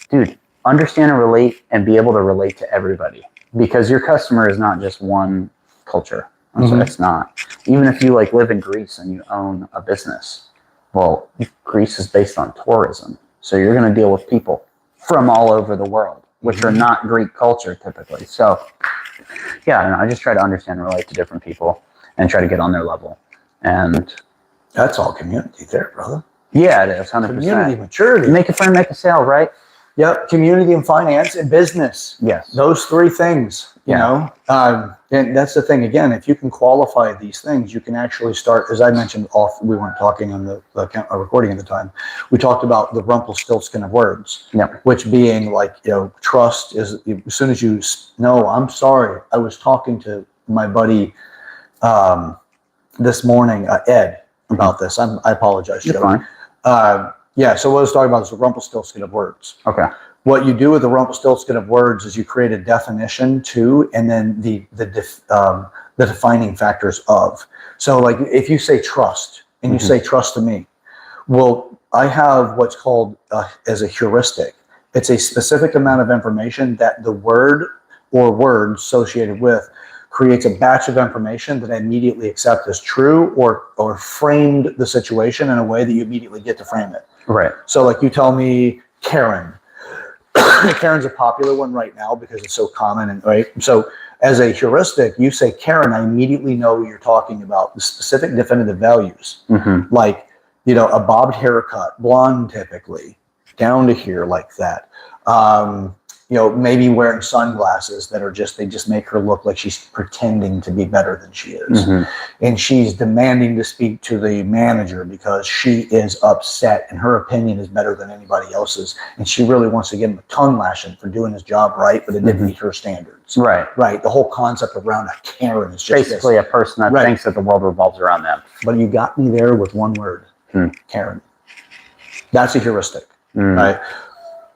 Dude, understand and relate and be able to relate to everybody, because your customer is not just one culture. It's not. Even if you live in Greece and you own a business, well, Greece is based on tourism. So you're going to deal with people from all over the world, which are not Greek culture typically. So I just try to understand and relate to different people and try to get on their level. And that's all community there, brother. Yeah, it is. 100%. Community, maturity. Make a friend, make a sale, right? Yep. Community and finance and business. Yes. Those three things, and that's the thing. Again, if you can qualify these things, you can actually start, as I mentioned we weren't talking on the recording at the time. We talked about the Rumpelstiltskin of words, which being trust is, as soon as you know, I'm sorry, I was talking to my buddy this morning, Ed, about this. I apologize, Joe. You're fine. So what I was talking about is the Rumpelstiltskin of words. Okay. What you do with the Rumpelstiltskin of words is you create a definition to, and then the defining factors of. So if you say trust, and you say trust to me, well, I have what's called as a heuristic. It's a specific amount of information that the word or words associated with creates a batch of information that I immediately accept as true, or framed the situation in a way that you immediately get to frame it. Right. So you tell me Karen. Karen's a popular one right now because it's so common, and right. So as a heuristic, you say Karen, I immediately know you're talking about the specific definitive values, a bobbed haircut, blonde typically, down to here like that. Maybe wearing sunglasses that are they just make her look like she's pretending to be better than she is. And she's demanding to speak to the manager because she is upset and her opinion is better than anybody else's. And she really wants to give him a tongue lashing for doing his job right, but it didn't meet her standards. Right. Right. The whole concept around a Karen is just basically a person that thinks that the world revolves around them. But you got me there with one word, Karen. That's a heuristic, right?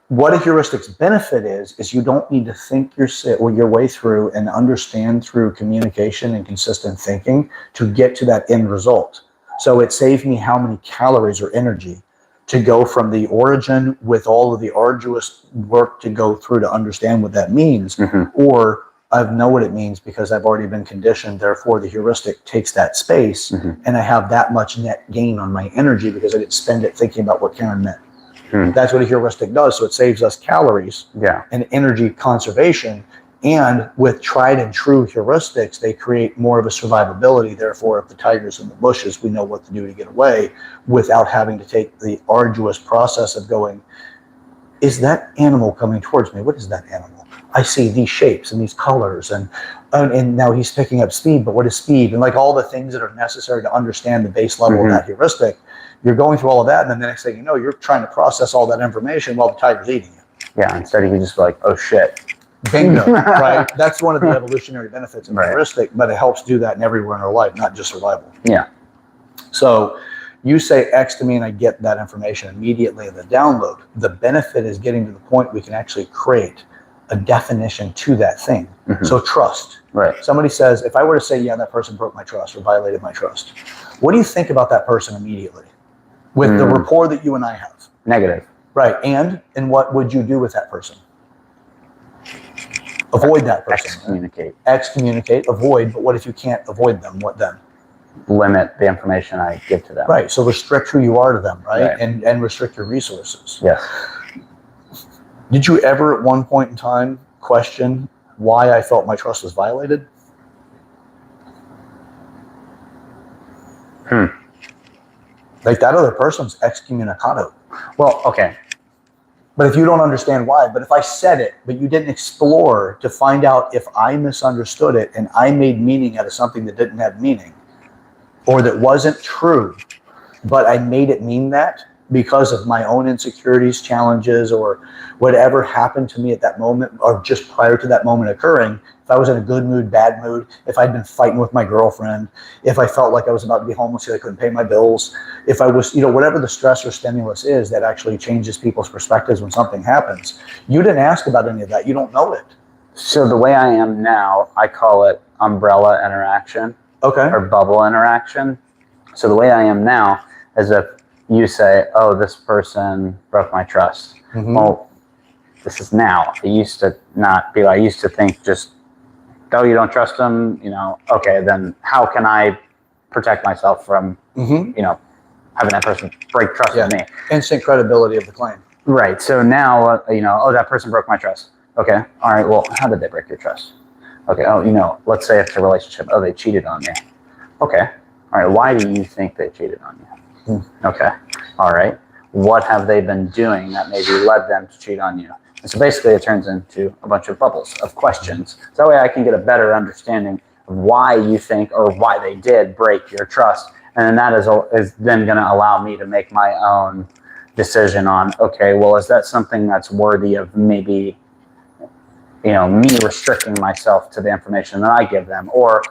What a heuristic's benefit is you don't need to think your way through and understand through communication and consistent thinking to get to that end result. So it saves me how many calories or energy to go from the origin with all of the arduous work to go through to understand what that means, or I know what it means because I've already been conditioned. Therefore, the heuristic takes that space, and I have that much net gain on my energy because I didn't spend it thinking about what Karen meant. That's what a heuristic does. So it saves us calories and energy conservation. And with tried and true heuristics, they create more of a survivability. Therefore, if the tiger's in the bushes, we know what to do to get away without having to take the arduous process of going, is that animal coming towards me? What is that animal? I see these shapes and these colors. And and now he's picking up speed, but what is speed? And like all the things that are necessary to understand the base level of that heuristic, you're going through all of that, and then the next thing you know, you're trying to process all that information while the tiger's eating you. Yeah, instead of you just like, oh shit. Bingo, right? That's one of the evolutionary benefits of heuristic, but it helps do that in everywhere in our life, not just survival. Yeah. So you say X to me and I get that information immediately in the download. The benefit is getting to the point we can actually create a definition to that thing. So trust. Right. Somebody says, if I were to say, yeah, that person broke my trust or violated my trust, what do you think about that person immediately with the rapport that you and I have? Negative. Right. And what would you do with that person? Avoid that person. Excommunicate. Excommunicate, avoid, but what if you can't avoid them? What then? Limit the information I give to them. Right. So restrict who you are to them, right? Right. And restrict your resources. Yes. Did you ever at one point in time question why I felt my trust was violated? Like that other person's excommunicado. Well, okay. But if you don't understand why, but if I said it, but you didn't explore to find out if I misunderstood it and I made meaning out of something that didn't have meaning or that wasn't true, but I made it mean that because of my own insecurities, challenges, or whatever happened to me at that moment or just prior to that moment occurring, if I was in a good mood, bad mood, if I'd been fighting with my girlfriend, if I felt like I was about to be homeless because I couldn't pay my bills, if I was, whatever the stress or stimulus is that actually changes people's perspectives when something happens, you didn't ask about any of that. You don't know it. So the way I am now, I call it umbrella interaction. Okay. Or bubble interaction. So the way I am now is if you say, oh, this person broke my trust. Well, this is now. I used to not be, I used to think just, oh, you don't trust them, okay, then how can I protect myself from, having that person break trust with me? Instant credibility of the claim. Right. So now, oh, that person broke my trust. Okay. All right. Well, how did they break your trust? Okay. Oh, let's say it's a relationship. Oh, they cheated on you. Okay. All right. Why do you think they cheated on you? Okay. All right. What have they been doing that maybe led them to cheat on you? And so basically it turns into a bunch of bubbles of questions. So that way I can get a better understanding of why you think or why they did break your trust. And then that is then going to allow me to make my own decision on, okay, well, is that something that's worthy of maybe, me restricting myself to the information that I give them or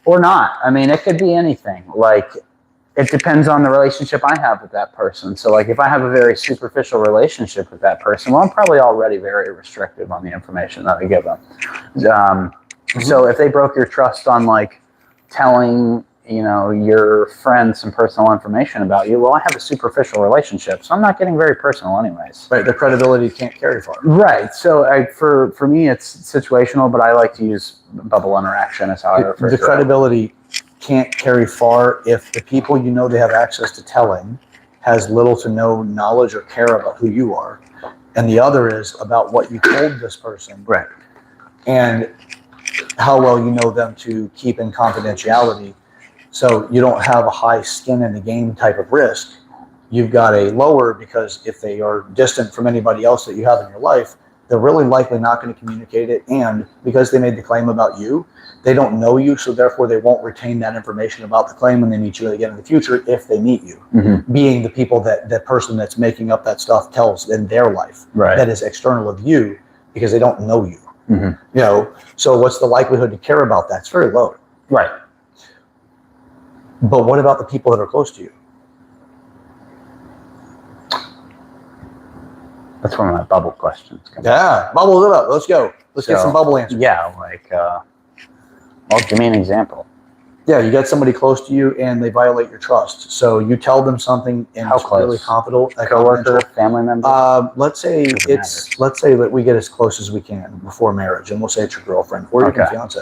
not? I mean, it could be anything. Like, it depends on the relationship I have with that person. So like if I have a very superficial relationship with that person, well, I'm probably already very restrictive on the information that I give them. So if they broke your trust on like telling, your friend some personal information about you, well, I have a superficial relationship, so I'm not getting very personal anyways. Right, the credibility can't carry far. Right, so for me it's situational, but I like to use bubble interaction as how I refer to it. The credibility can't carry far if the people they have access to telling has little to no knowledge or care about who you are, and the other is about what you told this person. Right. And how well you know them to keep in confidentiality. So you don't have a high skin in the game type of risk. You've got a lower, because if they are distant from anybody else that you have in your life, they're really likely not going to communicate it. And because they made the claim about you, they don't know you. So therefore they won't retain that information about the claim when they meet you again in the future, if they meet you, being the people that person that's making up that stuff tells in their life, that is external of you, because they don't know you. So what's the likelihood to care about that? It's very low. Right. But what about the people that are close to you? That's one of my bubble questions. Yeah, bubble it up. Let's go. Let's get some bubble answers. Yeah, like, well, give me an example. Yeah, you got somebody close to you and they violate your trust. So you tell them something and it's really confidential. A coworker, family member. Let's say that we get as close as we can before marriage, and we'll say it's your girlfriend or your fiance.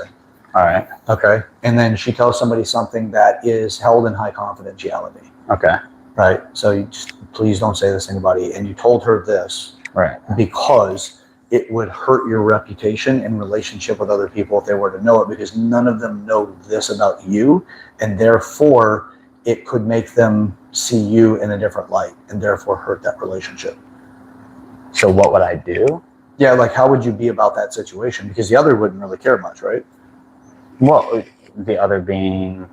All right. Okay. And then she tells somebody something that is held in high confidentiality. Okay. Right. So you just, please don't say this to anybody. And you told her this. Right. Because it would hurt your reputation in relationship with other people if they were to know it, because none of them know this about you. And therefore it could make them see you in a different light and therefore hurt that relationship. So what would I do? Yeah. Like, how would you be about that situation? Because the other wouldn't really care much, right? Well, the other being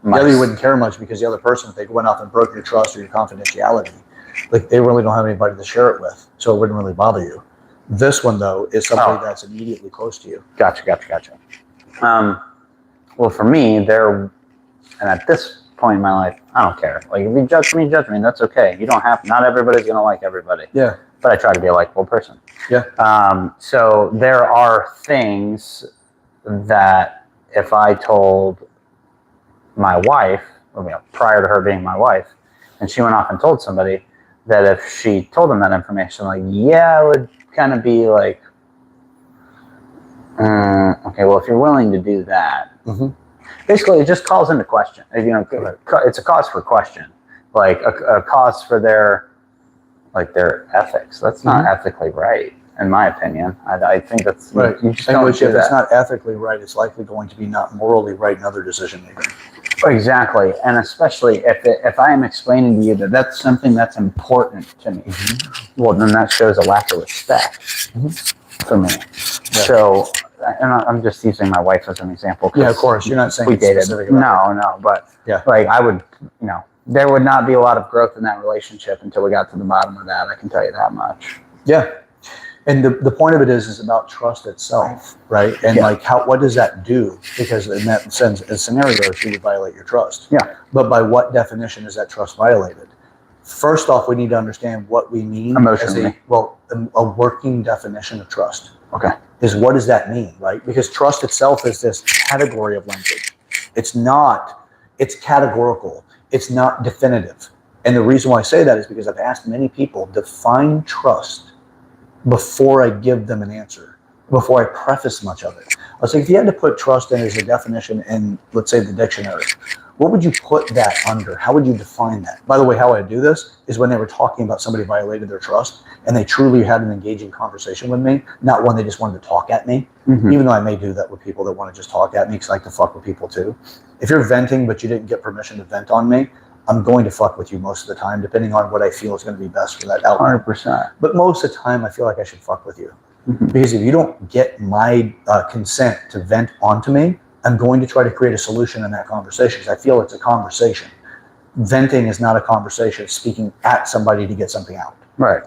The other you wouldn't care much because the other person, if they went off and broke your trust or your confidentiality, like they really don't have anybody to share it with, so it wouldn't really bother you. This one though is somebody that's immediately close to you. Gotcha. Well, for me, and at this point in my life, I don't care. Like, if you judge me, that's okay. You don't have, not everybody's going to like everybody. Yeah. But I try to be a likable person. Yeah. So there are things that if I told my wife, or, prior to her being my wife, and she went off and told somebody, that if she told them that information, like, yeah, it would kind of be like, okay, well, if you're willing to do that, basically it just calls into question. It's a cause for question, like a cause for their ethics. That's not ethically right, in my opinion. I think that's right. You just don't do if that. It's not ethically right, it's likely going to be not morally right in other decision making. Exactly, and especially if I am explaining to you that that's something that's important to me, well, then that shows a lack of respect for me. Yeah. So, and I'm just using my wife as an example. Yeah, of course. You're not saying we dated. No, but like I would, there would not be a lot of growth in that relationship until we got to the bottom of that. I can tell you that much. Yeah. And the point of it is about trust itself, right? And like, what does that do? Because in that sense, a scenario, she would violate your trust. Yeah. But by what definition is that trust violated? First off, we need to understand what we mean emotionally. A working definition of trust. Okay. Is what does that mean, right? Because trust itself is this category of language. It's categorical. It's not definitive. And the reason why I say that is because I've asked many people, define trust before I give them an answer, before I preface much of it. I was like, if you had to put trust in as a definition in, let's say, the dictionary, what would you put that under? How would you define that? By the way, how I do this is when they were talking about somebody violated their trust and they truly had an engaging conversation with me, not one they just wanted to talk at me, even though I may do that with people that want to just talk at me because I like to fuck with people too. If you're venting but you didn't get permission to vent on me, I'm going to fuck with you most of the time, depending on what I feel is going to be best for that outlet. 100%. But most of the time, I feel like I should fuck with you. Because if you don't get my consent to vent onto me, I'm going to try to create a solution in that conversation because I feel it's a conversation. Venting is not a conversation. It's speaking at somebody to get something out. Right.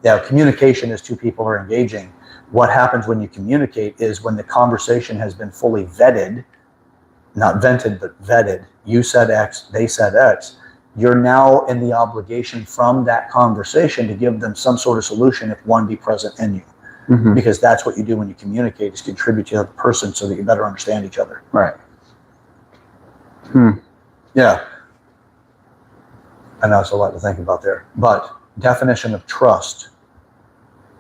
Now, communication is two people are engaging. What happens when you communicate is when the conversation has been fully vetted, not vented, but vetted. You said X, they said X. You're now in the obligation from that conversation to give them some sort of solution if one be present in you. Because that's what you do when you communicate, is contribute to the other person so that you better understand each other. Right. Yeah. I know it's a lot to think about there. But definition of trust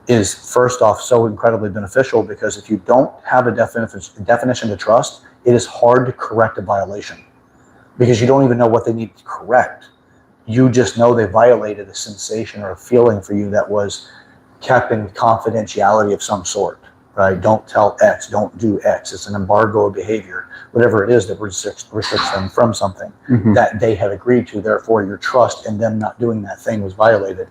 is, first off, so incredibly beneficial because if you don't have a definition of trust, it is hard to correct a violation because you don't even know what they need to correct. You just know they violated a sensation or a feeling for you that was kept in confidentiality of some sort, right? Don't tell X, don't do X. It's an embargo of behavior, whatever it is that restricts them from something that they had agreed to. Therefore, your trust in them not doing that thing was violated.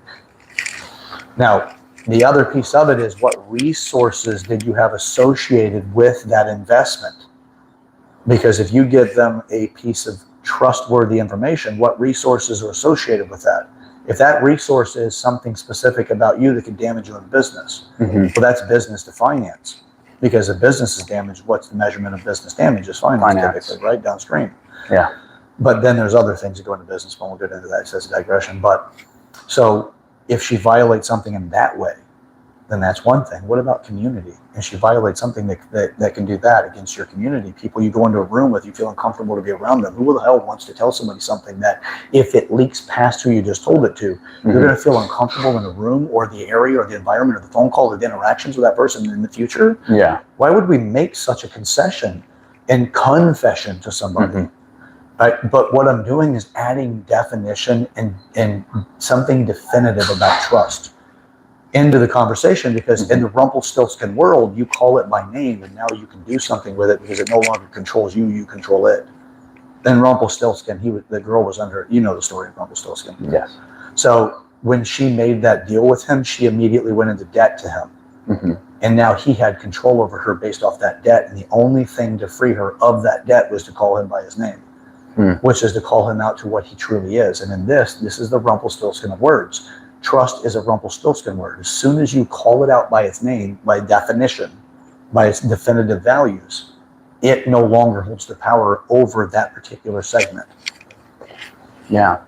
Now, the other piece of it is what resources did you have associated with that investment? Because if you give them a piece of trustworthy information, what resources are associated with that? If that resource is something specific about you that could damage you in business, well, that's business to finance. Because if business is damaged, what's the measurement of business damage? Is finance. Typically, right? Downstream. Yeah. But then there's other things that go into business, but we'll get into that. It's just a digression. But so if she violates something in that way, then that's one thing. What about community? If she violates something that can do that against your community, people you go into a room with, you feel uncomfortable to be around them. Who the hell wants to tell somebody something that if it leaks past who you just told it to, you're going to feel uncomfortable in the room or the area or the environment or the phone call or the interactions with that person in the future? Yeah. Why would we make such a concession and confession to somebody? Right? But what I'm doing is adding definition and something definitive about trust into the conversation, because in the Rumpelstiltskin world, you call it by name and now you can do something with it because it no longer controls you, you control it. Then Rumpelstiltskin, the girl was under, you know the story of Rumpelstiltskin. Yes. So when she made that deal with him, she immediately went into debt to him. And now he had control over her based off that debt. And the only thing to free her of that debt was to call him by his name, which is to call him out to what he truly is. And in this is the Rumpelstiltskin of words. Trust is a Rumpelstiltskin word. As soon as you call it out by its name, by definition, by its definitive values, it no longer holds the power over that particular segment. Yeah.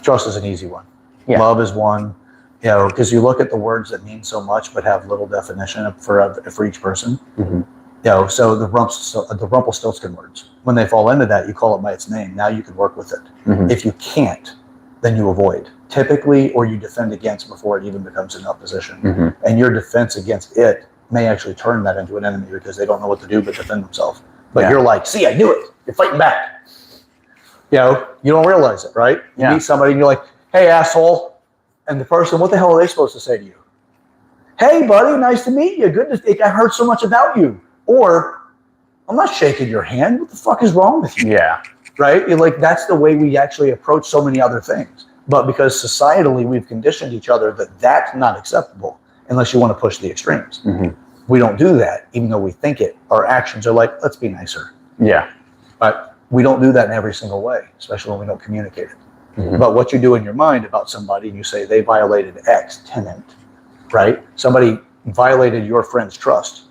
Trust is an easy one. Yeah. Love is one, because you look at the words that mean so much but have little definition for each person. So the Rumpelstiltskin words, when they fall into that, you call it by its name. Now you can work with it. If you can't, then you avoid. Typically, or you defend against before it even becomes an opposition. And your defense against it may actually turn that into an enemy because they don't know what to do but defend themselves. But you're like, see, I knew it. You're fighting back. You don't realize it, right? You meet somebody and you're like, hey, asshole. And the person, what the hell are they supposed to say to you? Hey, buddy, nice to meet you. Good to think I heard so much about you. Or, I'm not shaking your hand. What the fuck is wrong with you? Yeah. Right? You're like, that's the way we actually approach so many other things. But because societally we've conditioned each other that that's not acceptable unless you want to push the extremes. We don't do that, even though we think it. Our actions are like, let's be nicer. Yeah. But we don't do that in every single way, especially when we don't communicate it. But what you do in your mind about somebody, and you say they violated X tenant, right? Somebody violated your friend's trust.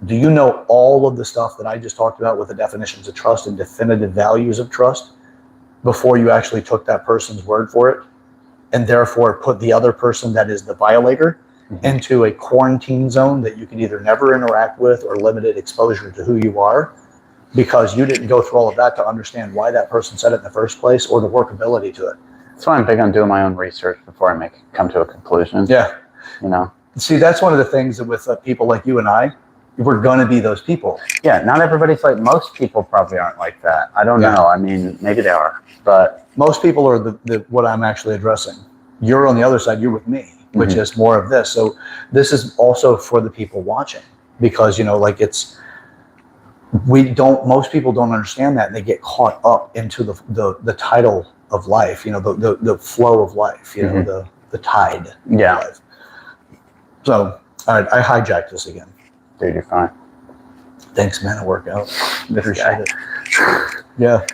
Do you know all of the stuff that I just talked about with the definitions of trust and definitive values of trust before you actually took that person's word for it, and therefore put the other person that is the violator into a quarantine zone that you can either never interact with or limited exposure to who you are, because you didn't go through all of that to understand why that person said it in the first place or the workability to it. That's why I'm big on doing my own research before I come to a conclusion. Yeah. See, that's one of the things that with people like you and I, we're going to be those people. Yeah, not everybody's like, most people probably aren't like that. I don't know. I mean, maybe they are, but most people are the what I'm actually addressing. You're on the other side, you're with me, which is more of this. So this is also for the people watching, because, most people don't understand that, and they get caught up into the title of life, the flow of life, the tide of life. So, all right, I hijacked this again. Dude, you're fine. Thanks, man. I work out. Appreciate it. Yeah.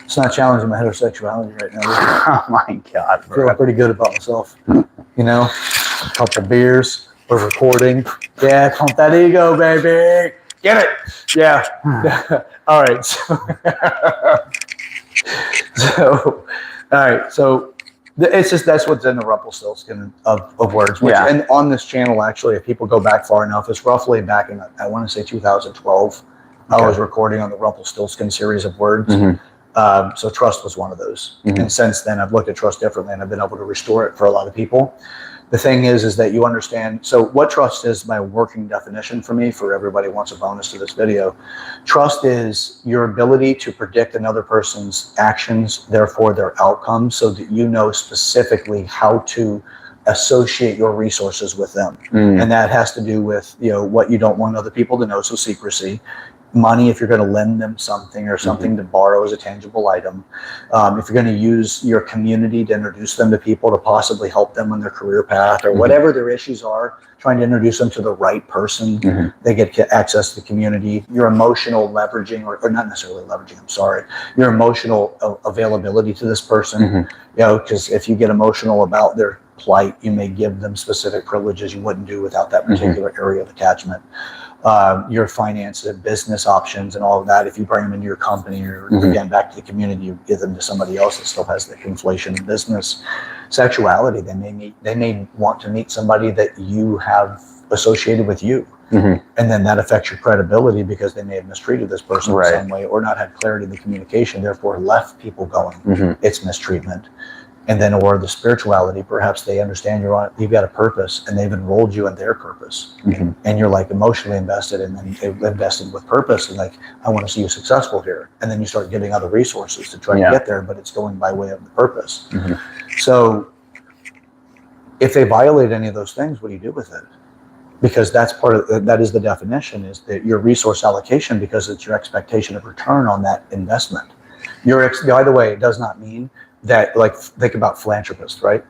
It's not challenging my heterosexuality right now. Oh my God, bro. Feeling pretty good about myself. A couple beers. We're recording. Yeah, pump that ego, baby. Get it. Yeah. All right. So it's just, that's what's in the Rumpelstiltskin of words. Which, and on this channel, actually, if people go back far enough, it's roughly back in, I want to say 2012. I was recording on the Rumpelstiltskin series of words. So trust was one of those. And since then, I've looked at trust differently, and I've been able to restore it for a lot of people. The thing is that you understand. So what trust is, my working definition for me, for everybody who wants a bonus to this video, trust is your ability to predict another person's actions, therefore their outcomes, so that you know specifically how to associate your resources with them. And that has to do with, what you don't want other people to know. So secrecy. Money, if you're going to lend them something or something to borrow as a tangible item. If you're going to use your community to introduce them to people to possibly help them on their career path or whatever their issues are, trying to introduce them to the right person, they get access to the community. Your emotional leveraging, or not necessarily leveraging, I'm sorry, your emotional availability to this person, because if you get emotional about their plight, you may give them specific privileges you wouldn't do without that particular area of attachment. Your finance and business options and all of that. If you bring them into your company or again back to the community, you give them to somebody else that still has the conflation in business. Sexuality, they may want to meet somebody that you have associated with you, and then that affects your credibility because they may have mistreated this person in some way or not had clarity in the communication, therefore left people going. It's mistreatment. And then, or the spirituality, perhaps they understand you've got a purpose and they've enrolled you in their purpose. And you're like emotionally invested, and then they've invested with purpose and like, I want to see you successful here. And then you start giving other resources to try to get there, but it's going by way of the purpose. So if they violate any of those things, what do you do with it? Because that's that is the definition, is that your resource allocation, because it's your expectation of return on that investment. By the way, it does not mean that, like, think about philanthropists, right?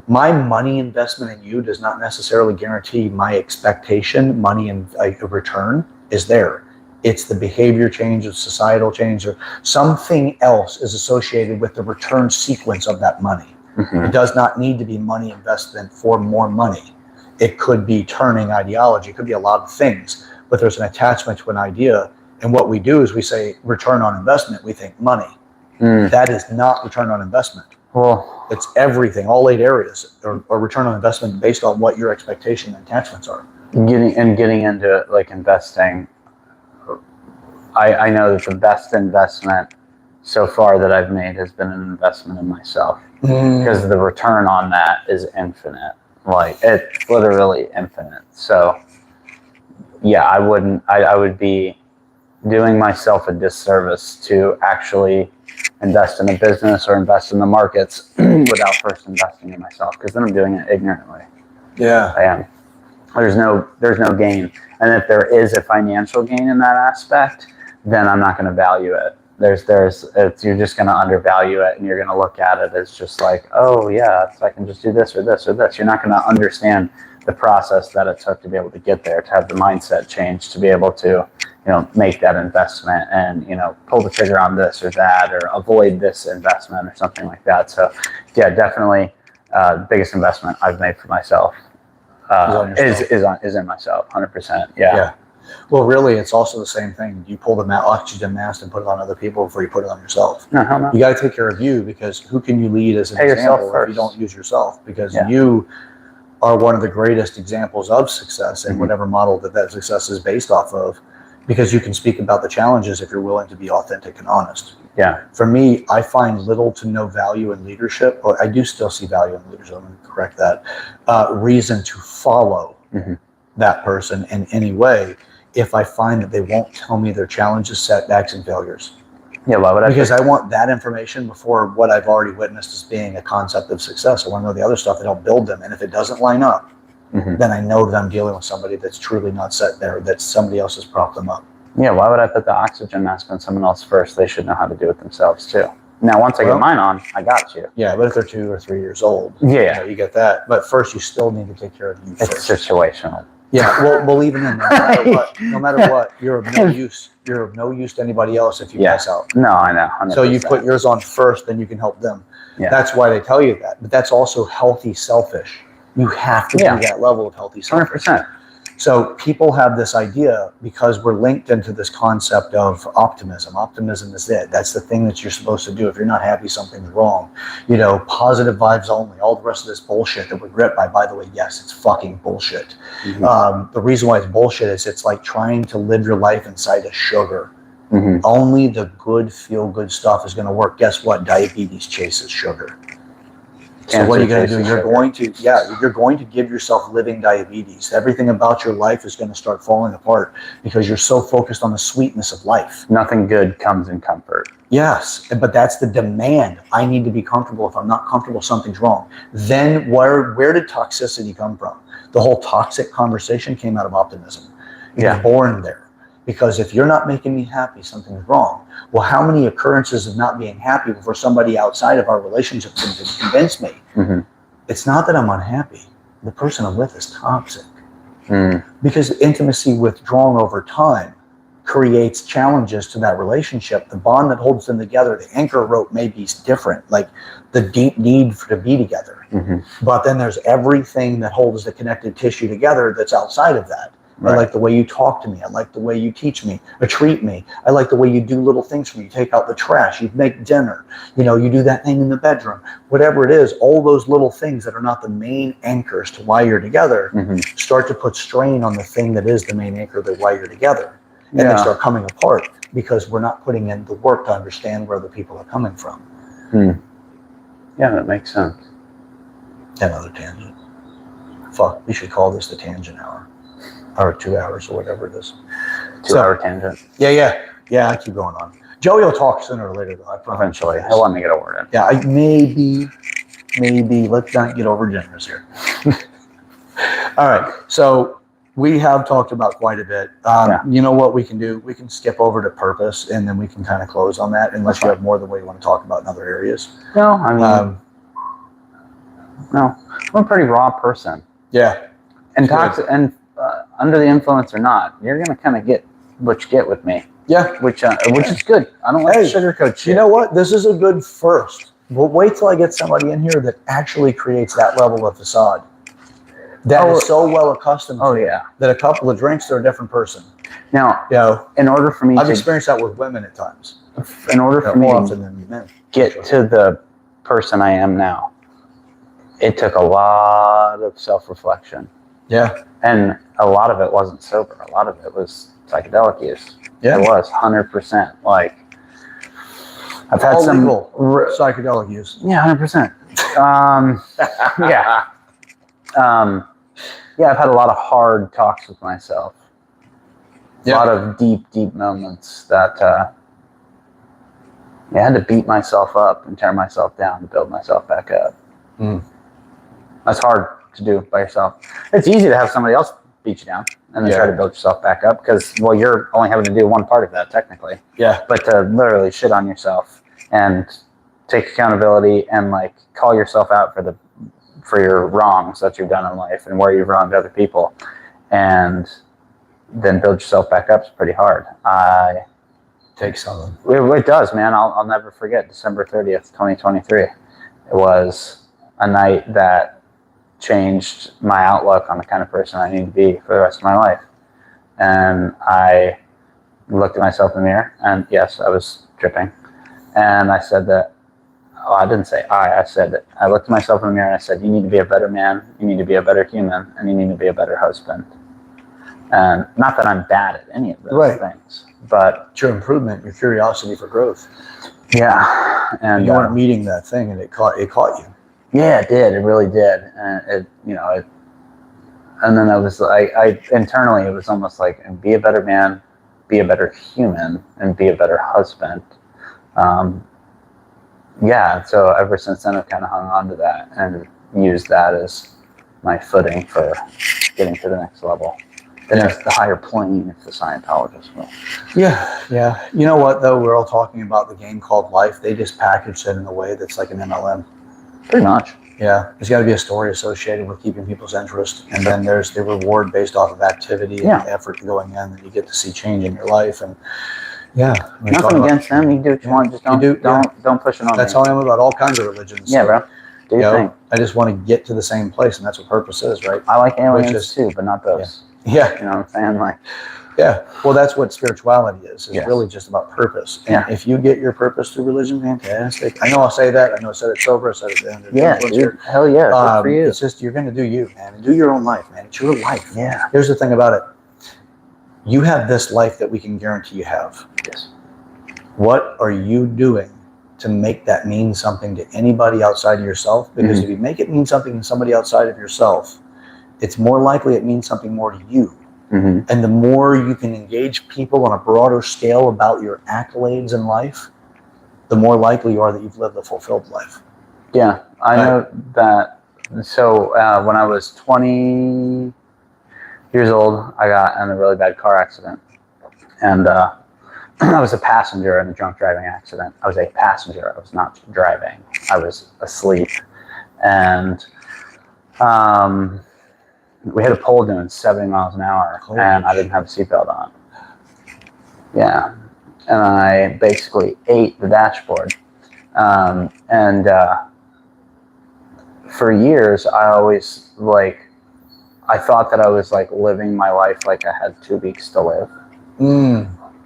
My money investment in you does not necessarily guarantee my expectation, money and a return is there. It's the behavior change, of societal change, or something else is associated with the return sequence of that money. It does not need to be money investment for more money. It could be turning ideology. It could be a lot of things, but there's an attachment to an idea. And what we do is we say return on investment. We think money. That is not return on investment. Well, It's everything, all 8 areas, or return on investment based on what your expectation and attachments are. getting into like investing, I know that the best investment so far that I've made has been an investment in myself, because the return on that is infinite. Like, it's literally infinite. So yeah, I would be doing myself a disservice to actually invest in a business or invest in the markets without first investing in myself, because then I'm doing it ignorantly. Yeah. I am. There's no gain. And if there is a financial gain in that aspect, then I'm not going to value it. You're just going to undervalue it, and you're going to look at it as just like, oh yeah, so I can just do this or this or this. You're not going to understand the process that it took to be able to get there, to have the mindset change, to be able to, make that investment and, pull the trigger on this or that, or avoid this investment or something like that. So yeah, definitely biggest investment I've made for myself is in myself, 100%. Yeah. Well, really, it's also the same thing. You pull the oxygen mask and put it on other people before you put it on yourself. No, hell no. You got to take care of you, because who can you lead as an example if you don't use yourself? Because you are one of the greatest examples of success in whatever model that success is based off of, because you can speak about the challenges if you're willing to be authentic and honest. Yeah. For me, I find little to no value in leadership. Or I do still see value in leadership. I'm going to correct that. Reason to follow that person in any way if I find that they won't tell me their challenges, setbacks, and failures. Yeah, why would I? Because I want that information before what I've already witnessed as being a concept of success. I want to know the other stuff that helped build them. And if it doesn't line up, then I know that I'm dealing with somebody that's truly not set there, that somebody else has propped them up. Yeah, why would I put the oxygen mask on someone else first? They should know how to do it themselves too. Now, once I get mine on, I got you. Yeah, but if they're 2 or 3 years old, you get that. But first, you still need to take care of you first. It's situational. Yeah, well, even then, no matter what, you're of no use. You're of no use to anybody else if you pass out. No, I know. 100%. So you put yours on first, then you can help them. Yeah. That's why they tell you that. But that's also healthy selfish. You have to be that level of healthy selfish. 100%. So people have this idea, because we're linked into this concept of optimism. Optimism is it. That's the thing that you're supposed to do. If you're not happy, something's wrong. Positive vibes only. All the rest of this bullshit that we're gripped by the way, yes, it's fucking bullshit. The reason why it's bullshit is it's like trying to live your life inside of sugar. Only the good, feel-good stuff is going to work. Guess what? Diabetes chases sugar. So what are you going to do? You're going to give yourself living diabetes. Everything about your life is going to start falling apart because you're so focused on the sweetness of life. Nothing good comes in comfort. Yes, but that's the demand. I need to be comfortable. If I'm not comfortable, something's wrong. Then where did toxicity come from? The whole toxic conversation came out of optimism. It was born there. Because if you're not making me happy, something's wrong. Well, how many occurrences of not being happy before somebody outside of our relationship can convince me? It's not that I'm unhappy. The person I'm with is toxic. Because intimacy withdrawn over time creates challenges to that relationship. The bond that holds them together, the anchor rope may be different, like the deep need to be together. But then there's everything that holds the connected tissue together that's outside of that. I like the way you talk to me. I like the way you teach me or treat me. I like the way you do little things for me. You take out the trash. You make dinner. You do that thing in the bedroom. Whatever it is, all those little things that are not the main anchors to why you're together start to put strain on the thing that is the main anchor that why you're together. And they start coming apart because we're not putting in the work to understand where the people are coming from. Yeah, that makes sense. Another tangent. Fuck, we should call this the tangent hour. Or 2 hours or whatever it is. 2-hour tangent. Yeah, I keep going on. Joey will talk sooner or later, though. I promise. Eventually. I want to get a word in. Yeah, maybe. Let's not get over generous here. All right. So we have talked about quite a bit. You know what we can do? We can skip over to purpose, and then we can kind of close on that, unless you have more than what you want to talk about in other areas. No, I mean, no, I'm a pretty raw person. Yeah. And under the influence or not, you're gonna kind of get what you get with me. Yeah. Which is good. I don't like sugarcoat shit. You know what? This is a good first. But wait till I get somebody in here that actually creates that level of facade. That is so well accustomed to that a couple of drinks, they're a different person. Now, you know, in order for me I've experienced that with women at times. In order for me more often than men. Get to the person I am now, it took a lot of self-reflection. Yeah. And a lot of it wasn't sober. A lot of it was psychedelic use. Yeah. It was 100%. Like, I've had psychedelic use. Yeah, 100%. Yeah. Yeah, I've had a lot of hard talks with myself. A lot of deep, deep moments that I had to beat myself up and tear myself down to build myself back up. That's hard to do by yourself. It's easy to have somebody else beat you down and then try to build yourself back up because, well, you're only having to do one part of that technically. Yeah. But to literally shit on yourself and take accountability and like call yourself out for your wrongs that you've done in life and where you've wronged other people, and then build yourself back up is pretty hard. Takes something. It does, man. I'll never forget December 30th, 2023. It was a night that changed my outlook on the kind of person I need to be for the rest of my life. And I looked at myself in the mirror, and yes, I was dripping. And I said that, I didn't say I said that. I looked at myself in the mirror and I said, you need to be a better man, you need to be a better human, and you need to be a better husband. And not that I'm bad at any of those things, but it's your improvement, your curiosity for growth. Yeah. And you weren't meeting that thing, and it caught you. Yeah, it did. It really did. And and then I was like, internally, it was almost like, be a better man, be a better human, and be a better husband. So ever since then, I've kind of hung on to that and used that as my footing for getting to the next level. Then there's the higher plane, if the Scientologist will. Yeah. You know what, though? We're all talking about the game called life. They just packaged it in a way that's like an MLM. Pretty much. Yeah. There's got to be a story associated with keeping people's interest. And then there's the reward based off of activity and the effort going in, and you get to see change in your life. And nothing against them. You can do what you want. Just don't push it on. That's how I am about all kinds of religions. Yeah, bro. Do your thing. I just want to get to the same place, and that's what purpose is, right? I like aliens too, but not those. Yeah. You know what I'm saying? Like, well, that's what spirituality is. It's really just about purpose. And if you get your purpose through religion, fantastic. I know I'll say that. I know I said it sober. I said it down. Dude, hell yeah. Good for you. It's just, you're going to do you, man. And do your own life, man. It's your life. Yeah. Here's the thing about it. You have this life that we can guarantee you have. Yes. What are you doing to make that mean something to anybody outside of yourself? Because if you make it mean something to somebody outside of yourself, it's more likely it means something more to you. And the more you can engage people on a broader scale about your accolades in life, the more likely you are that you've lived a fulfilled life. Yeah, I know that. So when I was 20 years old, I got in a really bad car accident. And I was a passenger in a drunk driving accident. I was a passenger. I was not driving. I was asleep. And we hit a pole doing 70 miles an hour, and I didn't have a seatbelt on. Yeah. And I basically ate the dashboard. For years, I always, I thought that I was, living my life like I had 2 weeks to live.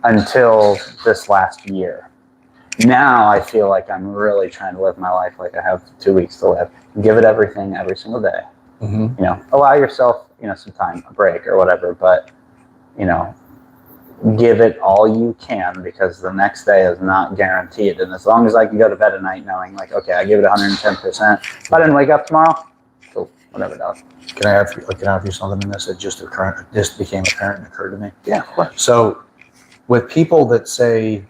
Until this last year. Now I feel like I'm really trying to live my life like I have 2 weeks to live. Give it everything every single day. Allow yourself, some time, a break or whatever, but, give it all you can, because the next day is not guaranteed. And as long as I can go to bed at night knowing, okay, I give it 110%. If I didn't wake up tomorrow, cool, whatever, dog. Can I ask you something in this that just became apparent and occurred to me? Yeah, of course. So, with people that say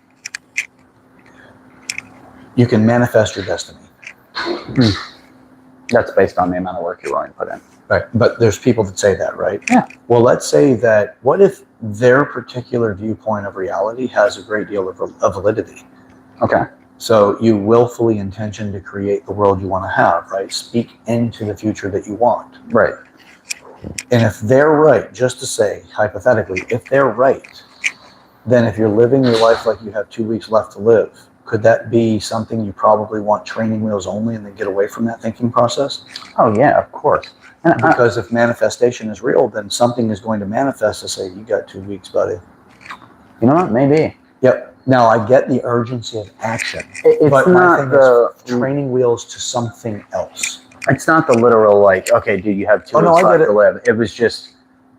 you can manifest your destiny. That's based on the amount of work you're willing to put in. Right. But there's people that say that, right? Yeah. Well, let's say that, what if their particular viewpoint of reality has a great deal of validity? Okay. So you willfully intention to create the world you want to have, right? Speak into the future that you want. Right. And if they're right, just to say, hypothetically, if they're right, then if you're living your life like you have 2 weeks left to live, could that be something you probably want training wheels only and then get away from that thinking process? Oh, yeah, of course. And Because if manifestation is real, then something is going to manifest to say, you got 2 weeks, buddy. You know what? Maybe. Yep. Now, I get the urgency of action, It's but not my thing is training wheels to something else. It's not the literal, like, okay, dude, you have 2 weeks left to live. It was just,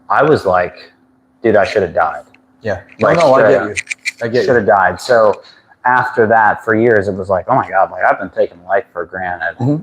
I was like, dude, I should have died. Yeah. Like, no, I get you. I get should have died. So after that, for years, it was like, oh my God, like I've been taking life for granted. Mm-hmm.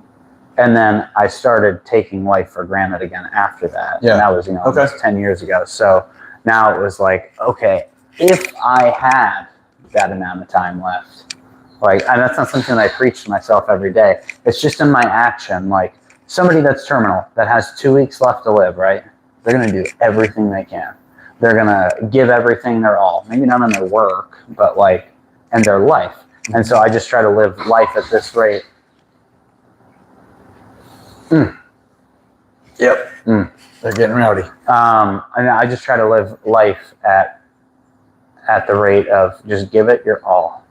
And then I started taking life for granted again after that. Yeah. And that was, almost 10 years ago. So now it was like, okay, if I had that amount of time left, like, and that's not something that I preach to myself every day. It's just in my action. Like somebody that's terminal, that has 2 weeks left to live, right? They're going to do everything they can. They're going to give everything their all. Maybe not in their work, but like in their life. And so I just try to live life at this rate. Yep. They're getting rowdy. And I just try to live life at the rate of just give it your all.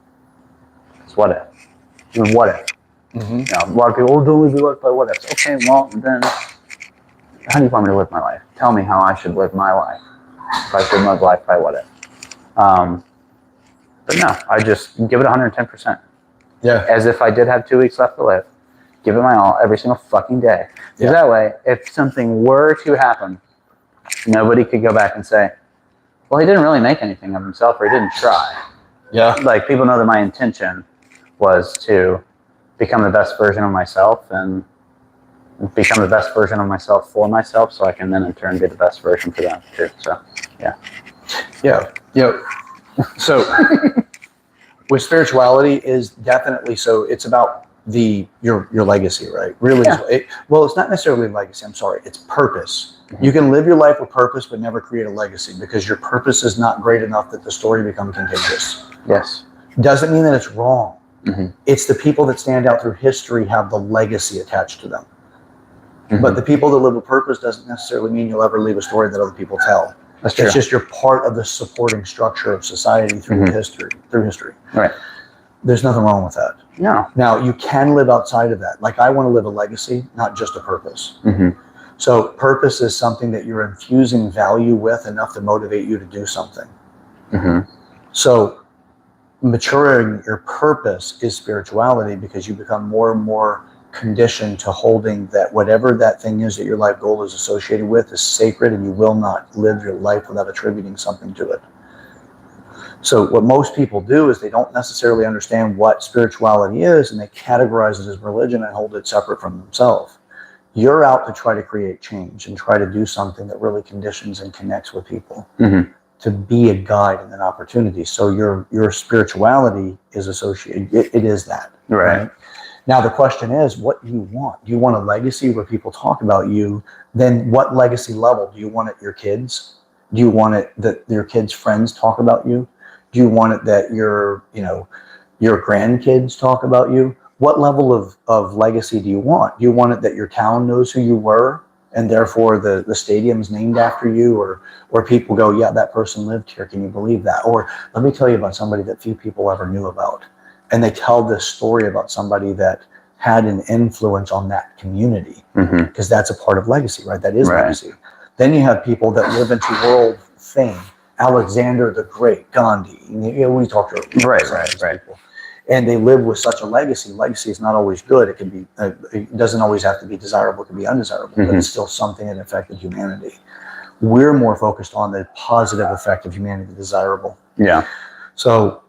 It's what if. What if. Mm-hmm. A lot of people, don't live your life by what ifs. Okay, well, then how do you want me to live my life? Tell me how I should live my life. If I should live life by what if. But no, I just give it 110%. Yeah. As if I did have 2 weeks left to live. Give it my all every single fucking day. Because that way, if something were to happen, nobody could go back and say, well, he didn't really make anything of himself, or he didn't try. Yeah. Like, people know that my intention was to become the best version of myself and become the best version of myself for myself, so I can then in turn be the best version for them too. So, yeah. Yeah. Yeah. So with spirituality is definitely, so it's about your legacy, right? Really. Yeah. Well, it's not necessarily legacy. I'm sorry. It's purpose. Mm-hmm. You can live your life with purpose, but never create a legacy because your purpose is not great enough that the story become contagious. Yes. Doesn't mean that it's wrong. Mm-hmm. It's the people that stand out through history have the legacy attached to them. Mm-hmm. But the people that live with purpose doesn't necessarily mean you'll ever leave a story that other people tell. That's true. It's just you're part of the supporting structure of society through history. Right. There's nothing wrong with that. No. Now you can live outside of that. Like I want to live a legacy, not just a purpose. Mm-hmm. So purpose is something that you're infusing value with enough to motivate you to do something. Mm-hmm. So maturing your purpose is spirituality because you become more and more conditioned to holding that whatever that thing is that your life goal is associated with is sacred, and you will not live your life without attributing something to it. So what most people do is they don't necessarily understand what spirituality is, and they categorize it as religion and hold it separate from themselves. You're out to try to create change and try to do something that really conditions and connects with people, to be a guide and an opportunity. So your spirituality is associated. It is that. Right? Now the question is, what do you want? Do you want a legacy where people talk about you? Then what legacy level? Do you want it your kids? Do you want it that your kids' friends talk about you? Do you want it that your grandkids talk about you? What level of legacy do you want? Do you want it that your town knows who you were and therefore the stadium's named after you, or people go, yeah, that person lived here. Can you believe that? Or let me tell you about somebody that few people ever knew about. And they tell this story about somebody that had an influence on that community, because that's a part of legacy, right? That is legacy. Then you have people that live into world fame. Alexander the Great, Gandhi. We talk to people, and they live with such a legacy. Legacy is not always good. It can be. It doesn't always have to be desirable. It can be undesirable, but it's still something that affected humanity. We're more focused on the positive effect of humanity, the desirable. Yeah. So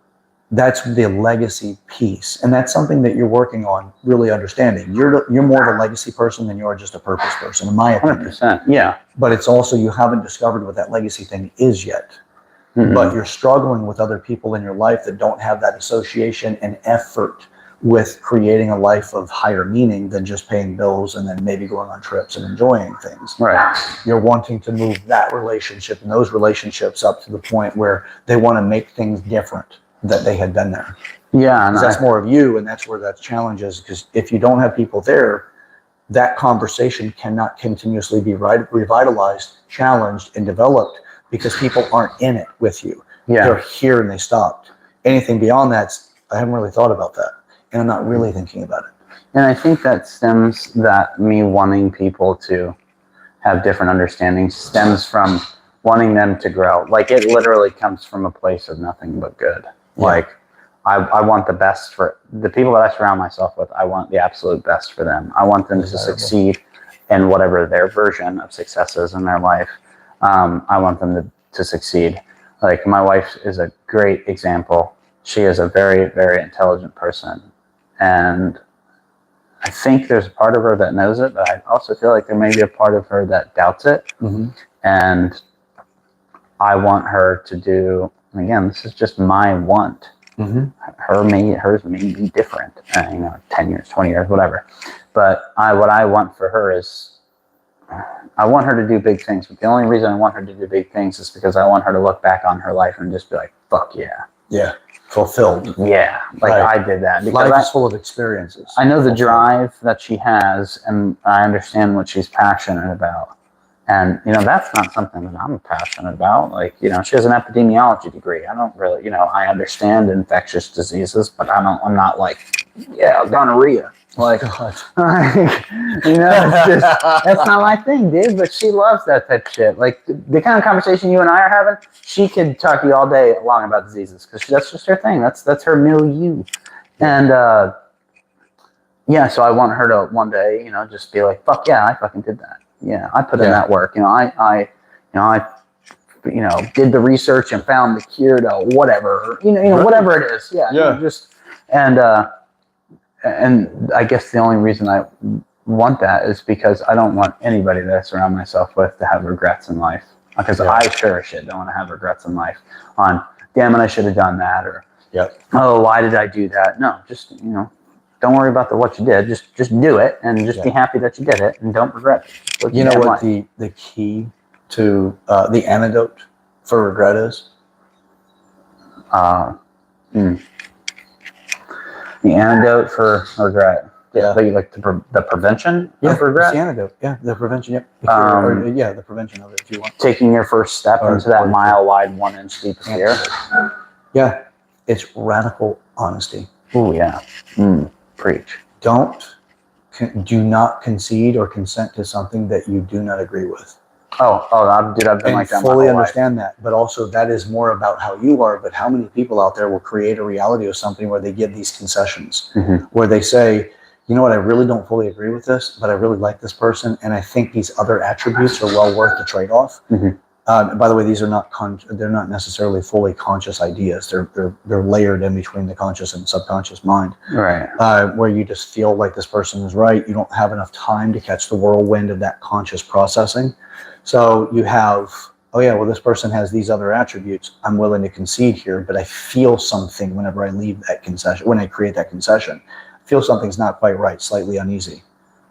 that's the legacy piece, and that's something that you're working on really understanding. You're more of a legacy person than you are just a purpose person, in my opinion. 100%. Yeah. But it's also you haven't discovered what that legacy thing is yet. But you're struggling with other people in your life that don't have that association and effort with creating a life of higher meaning than just paying bills and then maybe going on trips and enjoying things. Right. You're wanting to move that relationship and those relationships up to the point where they want to make things different that they had been there. Yeah. And that's more of you, and that's where that challenge is, because if you don't have people there, that conversation cannot continuously be revitalized, challenged, and developed because people aren't in it with you. Yeah. They're here and they stopped. Anything beyond that, I haven't really thought about that, and I'm not really thinking about it. And I think that stems, that me wanting people to have different understandings stems from wanting them to grow. Like, it literally comes from a place of nothing but good. Yeah. Like, I want the best for the people that I surround myself with. I want the absolute best for them. I want them to succeed in whatever their version of success is in their life. I want them to succeed. Like, my wife is a great example. She is a very, very intelligent person. And I think there's a part of her that knows it, but I also feel like there may be a part of her that doubts it. Mm-hmm. And I want her to do, and again, this is just my want. Mm-hmm. Hers may be different, 10 years, 20 years, whatever. But what I want for her is, I want her to do big things. But the only reason I want her to do big things is because I want her to look back on her life and just be like, fuck yeah. Yeah. Fulfilled. Yeah. Like, right. I did that. Because life is full of experiences. I know the drive that she has, and I understand what she's passionate about. And, that's not something that I'm passionate about. Like, she has an epidemiology degree. I don't really, I understand infectious diseases, but I'm not like, yeah, gonorrhea. Like, it's just, that's not my thing, dude. But she loves that type of shit. Like, the kind of conversation you and I are having, she could talk to you all day long about diseases, because that's just her thing. That's her milieu. And, so I want her to one day, just be like, fuck yeah, I fucking did that. Yeah, I put in that work. I did the research and found the cure to whatever. Whatever it is. Yeah. And I guess the only reason I want that is because I don't want anybody that I surround myself with to have regrets in life. Because I sure as shit don't want to have regrets in life. On, damn it, I should have done that, or oh, why did I do that? No, just don't worry about what you did. Just do it, and just be happy that you did it, and don't regret it. You know what the key to the antidote for regret is? The antidote for regret. Yeah, like the prevention of regret. It's the antidote. Yeah, the prevention. Yep. The prevention of it, if you want. Taking your first step into that mile-wide, 1-inch deep sphere. Yeah, it's radical honesty. Oh yeah. Preach. Do not concede or consent to something that you do not agree with. I've been like that. Fully understand that, but also that is more about how you are. But how many people out there will create a reality of something where they give these concessions, where they say, you know what, I really don't fully agree with this, but I really like this person, and I think these other attributes are well worth the trade-off. By the way, these are not they're not necessarily fully conscious ideas. They're layered in between the conscious and subconscious mind. Right. Where you just feel like this person is right. You don't have enough time to catch the whirlwind of that conscious processing. So you have, this person has these other attributes. I'm willing to concede here, but I feel something whenever I leave that concession, when I create that concession. I feel something's not quite right, slightly uneasy.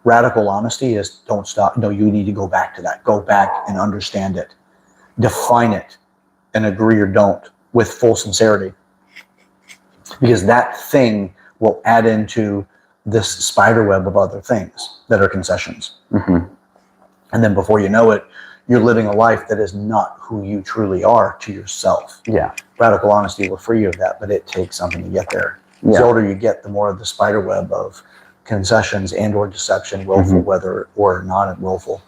Radical honesty is don't stop. No, you need to go back to that. Go back and understand it. Define it and agree or don't with full sincerity, because that thing will add into this spider web of other things that are concessions. And then before you know it, you're living a life that is not who you truly are to yourself. Yeah. Radical honesty will free you of that, but it takes something to get there. The older you get, the more of the spider web of concessions and or deception, willful, whether or not willful,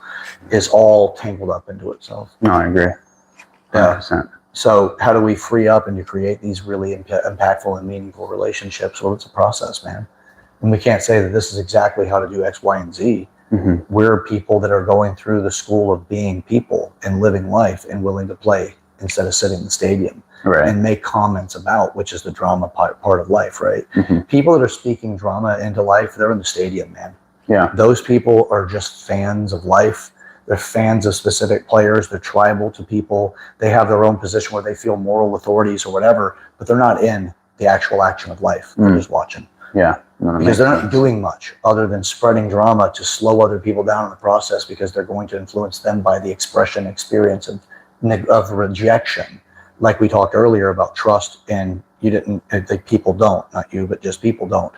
is all tangled up into itself. No, I agree. 100%. So how do we free up and to create these really impactful and meaningful relationships? Well, it's a process, man. And we can't say that this is exactly how to do X, Y, and Z. We're people that are going through the school of being people and living life and willing to play instead of sitting in the stadium and make comments about, which is the drama part of life, right? People that are speaking drama into life, they're in the stadium, man. Yeah. Those people are just fans of life. They're fans of specific players. They're tribal to people. They have their own position where they feel moral authorities or whatever, but they're not in the actual action of life. They're just watching. Yeah. because they're not doing much other than spreading drama to slow other people down in the process, because they're going to influence them by the expression experience of rejection. Like we talked earlier about trust, and people don't, not you, but just people don't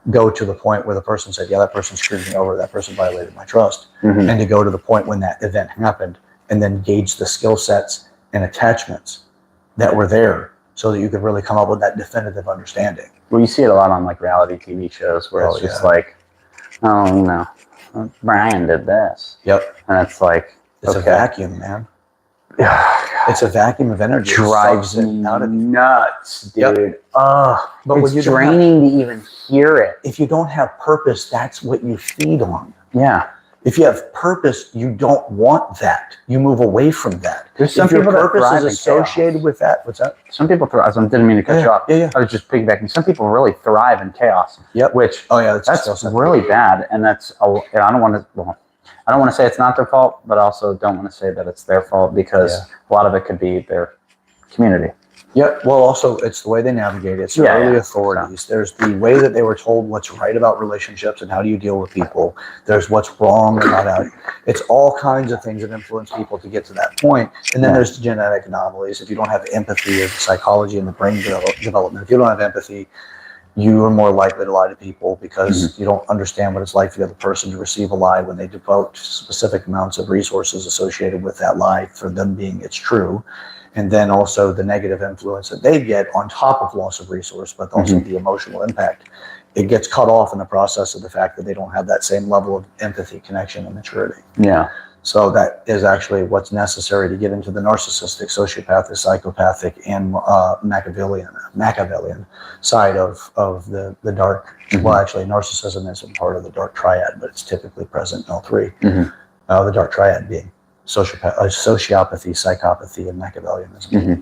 go to the point where the person said, yeah, that person screwed me over, that person violated my trust. And to go to the point when that event happened, and then gauge the skill sets and attachments that were there, so that you could really come up with that definitive understanding. Well, you see it a lot on like reality TV shows where it's just like, oh, Brian did this. Yep. And it's like, it's a vacuum, man. It's a vacuum of energy. Drives me out of nuts, dude. Yep. But it's draining to even hear it. If you don't have purpose, that's what you feed on. Yeah. If you have purpose, you don't want that. You move away from that. There's some if your people that purpose thrive is in associated chaos. with that. What's that? Some people thrive. I didn't mean to cut you off. Yeah. I was just piggybacking. Some people really thrive in chaos. Yep. Which that's really bad, and I don't want to say it's not their fault, but also don't want to say that it's their fault, because a lot of it could be their community. Yep. Well, also, it's the way they navigate it. It's their early authorities. There's the way that they were told what's right about relationships and how do you deal with people. There's what's wrong about how. It's all kinds of things that influence people to get to that point. And then there's the genetic anomalies. If you don't have empathy, or the psychology and the brain development, if you don't have empathy, you are more likely to lie to people, because you don't understand what it's like for the other person to receive a lie when they devote specific amounts of resources associated with that lie for them being it's true. And then also the negative influence that they get on top of loss of resource, but also the emotional impact. It gets cut off in the process of the fact that they don't have that same level of empathy, connection, and maturity. Yeah. So that is actually what's necessary to get into the narcissistic, sociopathic, psychopathic, and Machiavellian side of the dark. Well, actually, narcissism isn't part of the dark triad, but it's typically present in all three. The dark triad being sociopathy, psychopathy, and Machiavellianism.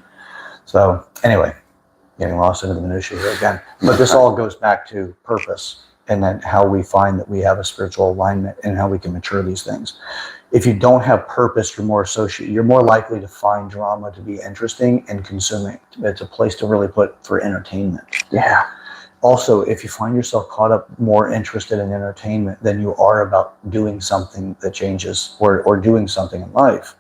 So anyway, getting lost into the minutiae here again. But this all goes back to purpose, and then how we find that we have a spiritual alignment and how we can mature these things. If you don't have purpose, you're more likely to find drama to be interesting and consuming. It's a place to really put for entertainment. Yeah. Also, if you find yourself caught up more interested in entertainment than you are about doing something that changes or doing something in life,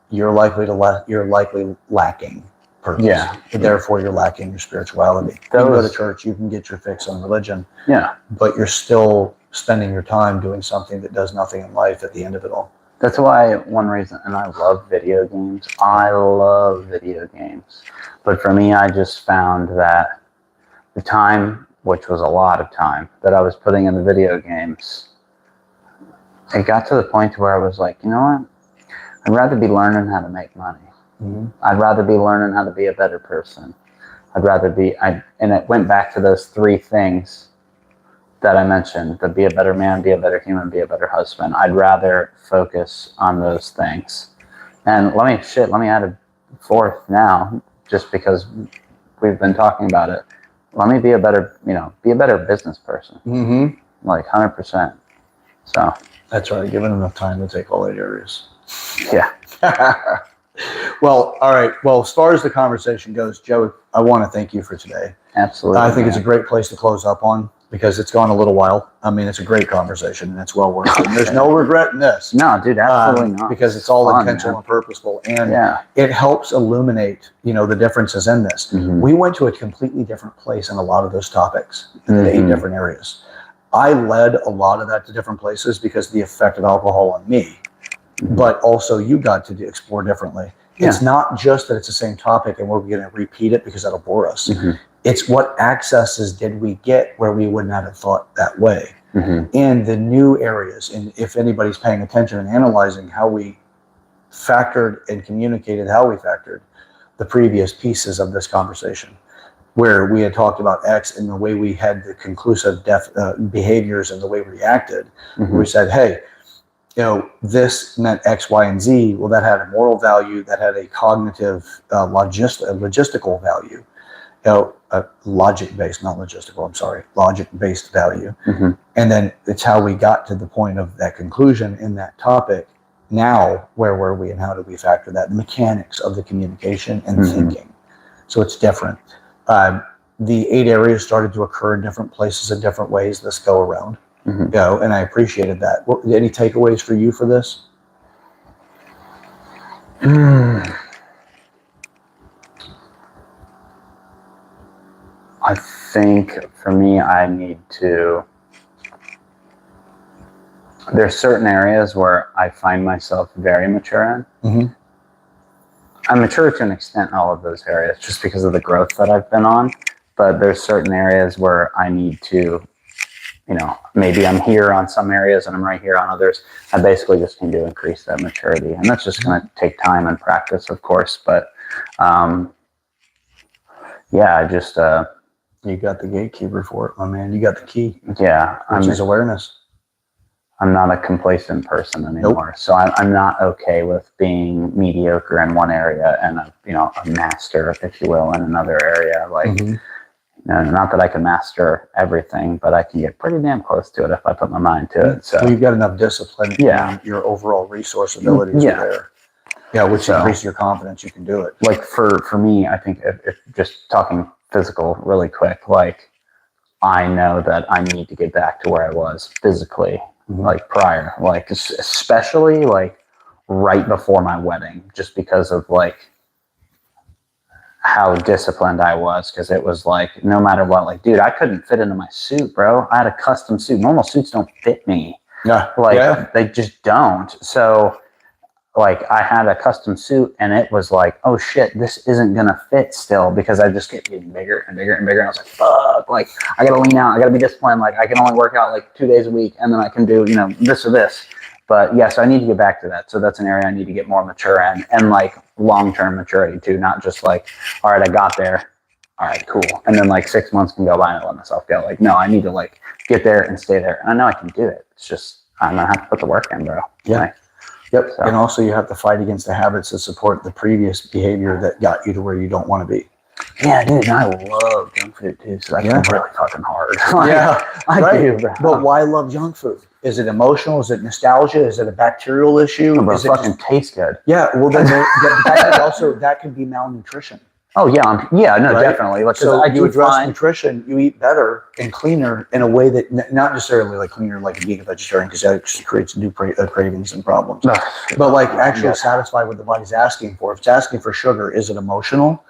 you're likely lacking purpose. Yeah. Therefore, you're lacking your spirituality. You can go to church, you can get your fix on religion. Yeah. But you're still spending your time doing something that does nothing in life at the end of it all. That's why one reason, and I love video games. But for me, I just found that the time, which was a lot of time, that I was putting into video games, it got to the point where I was like, you know what? I'd rather be learning how to make money. I'd rather be learning how to be a better person. And it went back to those three things that I mentioned: to be a better man, be a better human, be a better husband. I'd rather focus on those things. And let me add a fourth now, just because we've been talking about it. Let me be a better business person. Like 100%. So that's right. Given enough time to take all 8 areas. Yeah. Well, all right. Well, as far as the conversation goes, Joe, I want to thank you for today. Absolutely. I think it's a great place to close up on, because it's gone a little while. I mean, it's a great conversation, and it's well worth it. And there's no regret in this. No, dude, absolutely not. Because it's all intentional and purposeful, and it helps illuminate, the differences in this. We went to a completely different place in a lot of those topics in the 8 different areas. I led a lot of that to different places because of the effect of alcohol on me, but also you got to explore differently. It's not just that it's the same topic and we're going to repeat it because that'll bore us. It's what accesses did we get where we would not have thought that way. And the new areas, and if anybody's paying attention and analyzing how we factored and communicated how we factored the previous pieces of this conversation, where we had talked about X and the way we had the conclusive behaviors and the way we reacted, we said, hey, this meant X, Y, and Z. Well, that had a moral value, that had a cognitive, logistical value, logic-based, not logistical, I'm sorry, logic-based value. And then it's how we got to the point of that conclusion in that topic. Now, where were we and how did we factor that? The mechanics of the communication and thinking. So it's different. the 8 areas started to occur in different places in different ways this go around. Mm-hmm. You know, and I appreciated that. Any takeaways for you for this? I think for me, I need to. There's certain areas where I find myself very mature in. Mm-hmm. I'm mature to an extent in all of those areas just because of the growth that I've been on. But there's certain areas where I need to, you know, maybe I'm here on some areas and I'm right here on others. I basically just need to increase that maturity. And that's just going to take time and practice, of course. But yeah, I just. You got the gatekeeper for it, my man. You got the key. Yeah. Which is awareness. I'm not a complacent person anymore. Nope. So I'm not okay with being mediocre in one area and a master, if you will, in another area. Like, mm-hmm. Not that I can master everything, but I can get pretty damn close to it if I put my mind to it. So you've got enough discipline. Yeah. Your overall resource abilities are there. Yeah, which increases your confidence. You can do it. Like for me, I think if just talking physical really quick, like I know that I need to get back to where I was physically. Mm-hmm. Like prior, like especially like right before my wedding, just because of like how disciplined I was, because it was like no matter what, like dude, I couldn't fit into my suit, bro. I had a custom suit. Normal suits don't fit me. They just don't. So like I had a custom suit and it was like, oh shit, this isn't gonna fit still, because I just kept getting bigger and bigger and bigger. And I was like, fuck, like I gotta lean out, I gotta be disciplined. Like I can only work out like 2 days a week and then I can do, this or this. But yeah, so I need to get back to that. So that's an area I need to get more mature in, and like long-term maturity too, not just like, all right, I got there. All right, cool. And then like 6 months can go by and I let myself go. Like, no, I need to like get there and stay there. And I know I can do it. It's just, I'm gonna have to put the work in, bro. Yeah. Like, yep. So. And also you have to fight against the habits that support the previous behavior that got you to where you don't want to be. Yeah, dude, and I love junk food too, so that's really fucking hard. I do, bro. But why love junk food? Is it emotional? Is it nostalgia? Is it a bacterial issue? Does it fucking taste good? Yeah, well then that could be malnutrition. Oh yeah, definitely. Like, so you address nutrition, you eat better and cleaner in a way that not necessarily like cleaner like a vegan vegetarian, because that just creates new cravings and problems. But like actually satisfy what the body's asking for. If it's asking for sugar, is it emotional?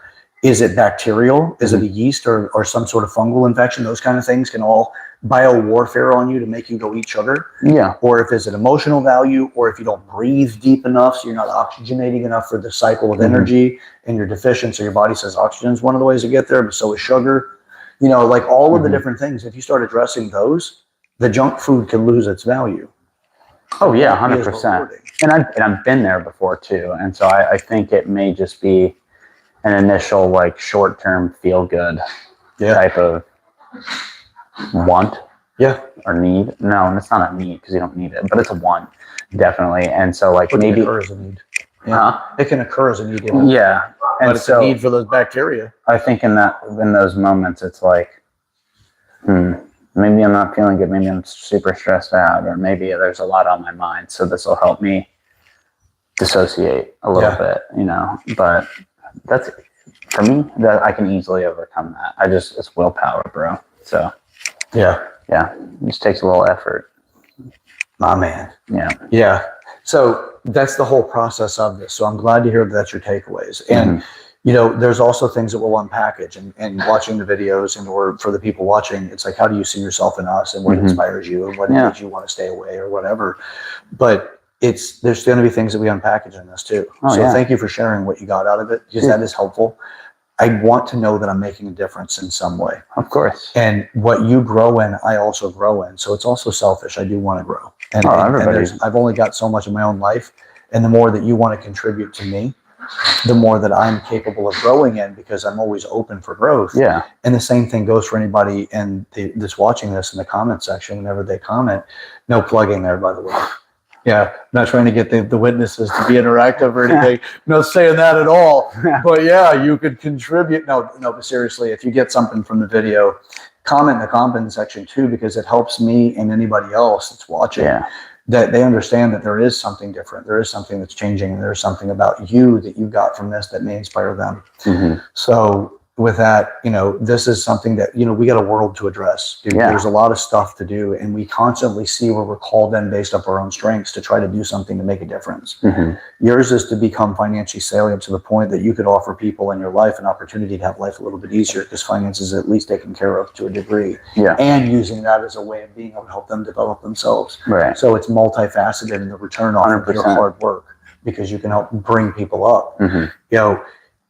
Is it bacterial? Is it a yeast or some sort of fungal infection? Those kind of things can all bio-warfare on you to make you go eat sugar. Yeah. Or if it's an emotional value, or if you don't breathe deep enough, so you're not oxygenating enough for the cycle of energy, and you're deficient, so your body says oxygen is one of the ways to get there, but so is sugar. Like all of the different things. If you start addressing those, the junk food can lose its value. Oh yeah, 100%. And I've been there before too, and so I think it may just be an initial like short-term feel-good type of want or need. No, it's not a need because you don't need it, but it's a want, definitely. And so like maybe it can occur as a need. It can occur as a need. Yeah. And but it's a need for those bacteria. I think in those moments it's like, maybe I'm not feeling good, maybe I'm super stressed out, or maybe there's a lot on my mind, so this will help me dissociate a little bit, but that's for me, that I can easily overcome that. It's willpower, bro. So it just takes a little effort. My man. Yeah. So that's the whole process of this. So I'm glad to hear that's your takeaways. And there's also things that we'll unpackage, and watching the videos, and or for the people watching, it's like, how do you see yourself in us, and what inspires you, and what makes you want to stay away or whatever. But there's going to be things that we unpackage in this too. Thank you for sharing what you got out of it, because that is helpful. I want to know that I'm making a difference in some way. Of course. And what you grow in, I also grow in. So it's also selfish. I do want to grow. And I've only got so much in my own life. And the more that you want to contribute to me, the more that I'm capable of growing in, because I'm always open for growth. Yeah. And the same thing goes for anybody that's watching this in the comment section. Whenever they comment, no plugging there, by the way. Yeah, I'm not trying to get the witnesses to be interactive or anything. No saying that at all. But yeah, you could contribute. No, but seriously, if you get something from the video, comment in the comment section too, because it helps me and anybody else that's watching that they understand that there is something different. There is something that's changing, and there's something about you that you got from this that may inspire them. So with that, this is something that, we got a world to address. Dude. Yeah. There's a lot of stuff to do, and we constantly see where we're called in based up our own strengths to try to do something to make a difference. Yours is to become financially salient to the point that you could offer people in your life an opportunity to have life a little bit easier because finances are at least taken care of to a degree. Yeah. And using that as a way of being able to help them develop themselves. Right. So it's multifaceted in the return off of your hard work because you can help bring people up.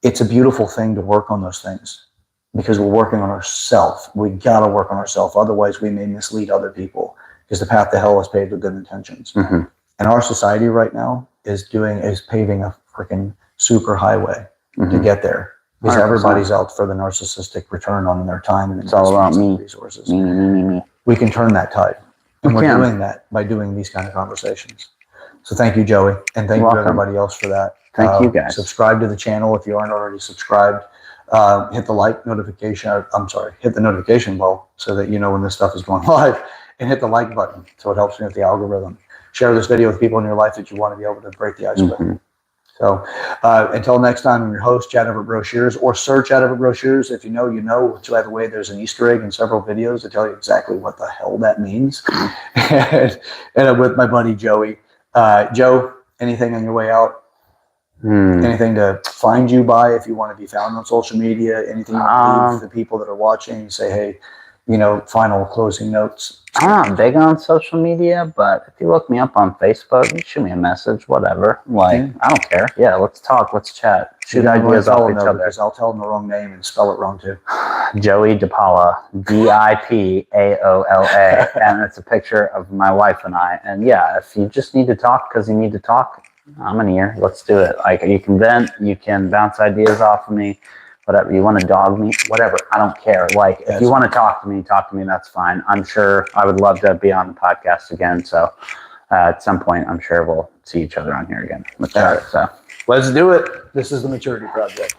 It's a beautiful thing to work on those things because we're working on ourselves. We got to work on ourselves. Otherwise, we may mislead other people because the path to hell is paved with good intentions. And our society right now is paving a freaking super highway to get there because 100%. Everybody's out for the narcissistic return on their time and it's all about me. Resources. Me. We can turn that tide. And we're doing that by doing these kind of conversations. So thank you, Joey. And thank you everybody else for that. Thank you guys. Subscribe to the channel if you aren't already subscribed. Hit the hit the notification bell so that you know when this stuff is going live, and hit the like button so it helps me with the algorithm. Share this video with people in your life that you want to be able to break the ice with. So until next time, I'm your host, Chad over at Broshears, or search Chad over at Broshears. If you know, you know. So by the way, there's an Easter egg in several videos to tell you exactly what the hell that means. and I'm with my buddy Joey. Joe, anything on your way out? Anything to find you by if you want to be found on social media? Anything you want to leave the people that are watching? Say, hey, final closing notes. I'm not big on social media, but if you look me up on Facebook, you shoot me a message, whatever. I don't care. Yeah, let's talk. Let's chat. Shoot ideas off each other. Because I'll tell them the wrong name and spell it wrong too. Joey Dipaola, Dipaola, and it's a picture of my wife and I. And yeah, if you just need to talk because you need to talk, I'm in here. Let's do it. You can vent, you can bounce ideas off of me, whatever. You want to dog me, whatever. I don't care. If you want to talk to me, that's fine. I'm sure I would love to be on the podcast again. So at some point, I'm sure we'll see each other on here again. So let's do it. This is the Maturity Project.